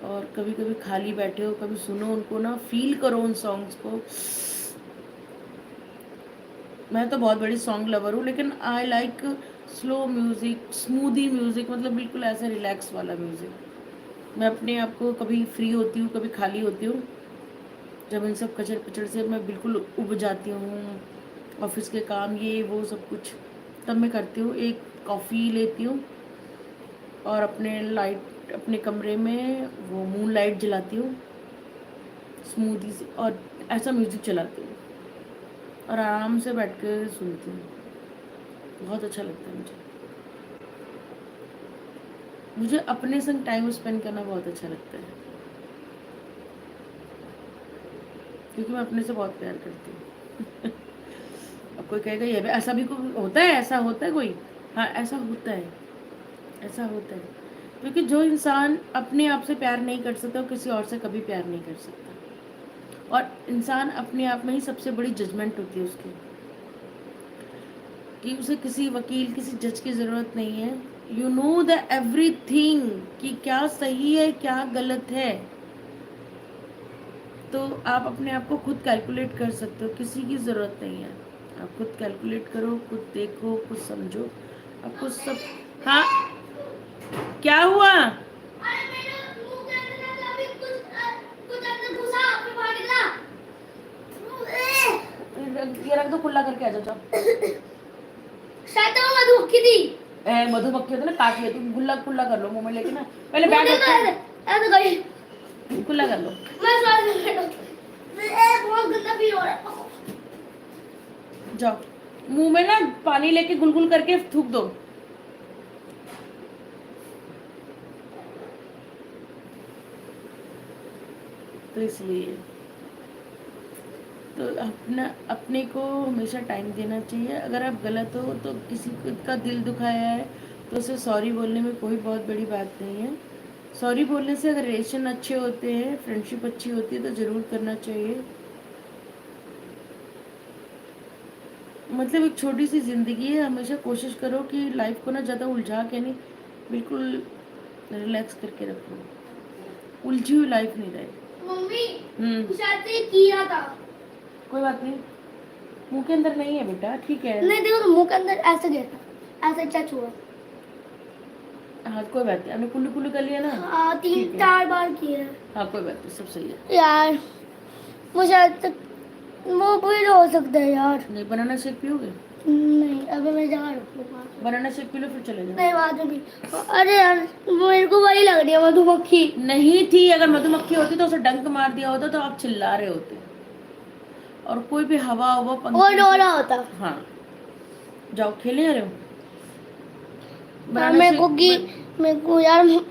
और कभी कभी खाली बैठे हो, कभी सुनो उनको ना, फील करो उन सॉन्ग्स को। मैं तो बहुत बड़ी सॉन्ग लवर हूँ, लेकिन I like slow music, smoothie music, मतलब बिल्कुल ऐसा रिलैक्स वाला म्यूज़िक। मैं अपने आप को कभी फ्री होती हूँ, कभी खाली होती हूँ, जब इन सब कचर पचड़ से मैं बिल्कुल उब जाती हूँ, ऑफिस के काम ये वो सब कुछ, तब मैं करती हूँ, एक कॉफ़ी लेती हूँ और अपने कमरे में वो मून लाइट जलाती हूँ स्मूदी से, और ऐसा म्यूज़िक चलाती हूँ और आराम से बैठ कर सुनती हूँ। बहुत अच्छा लगता है मुझे। मुझे अपने संग टाइम स्पेंड करना बहुत अच्छा लगता है, क्योंकि मैं अपने से बहुत प्यार करती हूँ। अब कोई कहेगा ये भी ऐसा भी कोई होता है, ऐसा होता है कोई, हाँ ऐसा होता है, ऐसा होता है। क्योंकि जो इंसान अपने आप से प्यार नहीं कर सकता वो किसी और से कभी प्यार नहीं कर सकता। और इंसान अपने आप में ही सबसे बड़ी जजमेंट होती है उसकी, कि उसे किसी वकील, किसी जज की ज़रूरत नहीं है। यू नो द एवरीथिंग, कि क्या सही है क्या गलत है, तो आप अपने आप को खुद कैलकुलेट कर सकते हो, किसी की ज़रूरत नहीं है। आप खुद कैलकुलेट करो, खुद देखो, खुद समझो, आपको सब। हाँ क्या हुआ? ये रख दो, खुला करके आ जाओ, जाओ। शायद वो मधुमक्खी थी। मधुमक्खी होती ना, काट लेती, खुला खुला कर लो मुंह में लेके ना, पहले बैग खुला कर लो। बहुत गंदा फील हो रहा है। जाओ मुंह में ना पानी लेके गुलगुल करके थूक दो। तो इसलिए तो अपने को हमेशा टाइम देना चाहिए। अगर आप गलत हो तो किसी का दिल दुखाया है तो उसे सॉरी बोलने में कोई बहुत बड़ी बात नहीं है। सॉरी बोलने से अगर रिलेशन अच्छे होते हैं, फ्रेंडशिप अच्छी होती है, तो ज़रूर करना चाहिए। मतलब एक छोटी सी ज़िंदगी है, हमेशा कोशिश करो कि लाइफ को ना ज़्यादा उलझा के नहीं, बिल्कुल रिलैक्स करके रखो। उलझी हुई लाइफ नहीं रहे। मम्मी शायद से किया था, कोई बात नहीं, मुंह के अंदर नहीं है बेटा, ठीक है। नहीं देखो तो मुंह के अंदर ऐसे गया था, ऐसे टच हुआ। हाँ कोई बात नहीं, हमने कुल्लू कुल्लू कर लिया ना। हाँ 3-4 बार किया। हाँ कोई बात नहीं, सब सही है यार। मुझे तक वो भी हो सकता है यार। नहीं, बनाना शेक पियोगे? नहीं अभी मैं जा रहा हूँ। बनाना शेक पी लो फिर चले जाओ। नहीं बाद में भी। अरे यार मेरे को वही लग रही है, मधुमक्खी नहीं थी। अगर मधुमक्खी होती तो उसे डंक मार दिया होता तो आप चिल्ला रहे होते, और कोई भी हवा पंखी वो डोरा होता। हाँ जाओ खेलने आ रहे हो? बनाना मेरे शेक को की मेरे को यार मैं वो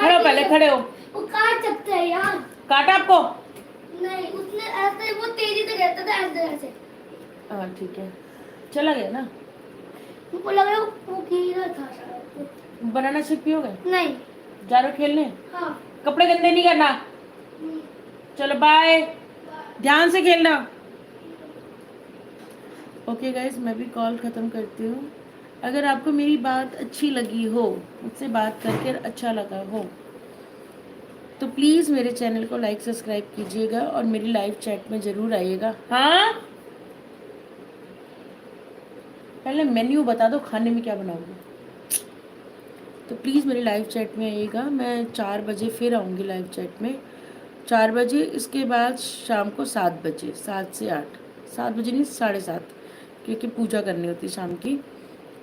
खड़े हो, पहले खड़े हो। वो काट सकते हैं यार। काटा आपको? नहीं उसने ऐसे वो तेजी से कहता था ऐसे ऐसे। हाँ ठीक है, चला गया ना। मुझको लग रहा है वो कीड़ा था शायद। बनाना शेक पियोगे? नहीं। जा रहे हो खेलने? हाँ। कपड़े गंदे नहीं करना। चलो बाय, ध्यान से खेलना। ओके गाइस, मैं भी कॉल ख़त्म करती हूँ। अगर आपको मेरी बात अच्छी लगी हो, मुझसे बात करके अच्छा लगा हो, तो प्लीज़ मेरे चैनल को लाइक सब्सक्राइब कीजिएगा और मेरी लाइव चैट में ज़रूर आइएगा। हाँ, पहले मेन्यू बता दो, खाने में क्या बनाओगे। तो प्लीज़ मेरी लाइव चैट में आइएगा। मैं 4 बजे फिर आऊँगी लाइव चैट में, 4 बजे। इसके बाद शाम को 7 बजे, 7 से 8, 7 बजे नहीं 7:30, क्योंकि पूजा करनी होती है शाम की।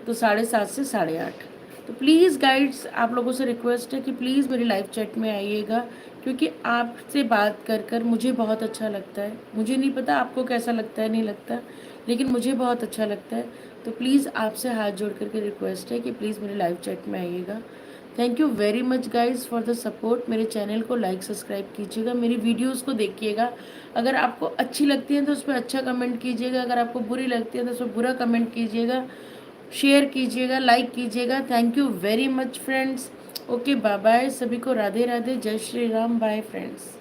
तो 7:30 से 8:30। तो प्लीज़ गाइड्स, आप लोगों से रिक्वेस्ट है कि प्लीज़ मेरी लाइव चैट में आइएगा, क्योंकि आपसे बात कर कर मुझे बहुत अच्छा लगता है। मुझे नहीं पता आपको कैसा लगता है, नहीं लगता, लेकिन मुझे बहुत अच्छा लगता है। तो प्लीज़ आपसे हाथ जोड़ करके रिक्वेस्ट है कि प्लीज़ मेरे लाइव चैट में आइएगा। Thank you very much guys for the support. मेरे चैनल को लाइक सब्सक्राइब कीजिएगा, मेरी वीडियोज़ को देखिएगा। अगर आपको अच्छी लगती है तो उस पर अच्छा कमेंट कीजिएगा, अगर आपको बुरी लगती है तो उस पर बुरा कमेंट कीजिएगा, शेयर कीजिएगा, लाइक कीजिएगा। Thank you very much friends. Okay, bye bye, सभी को राधे राधे, जय श्री राम, बाय फ्रेंड्स।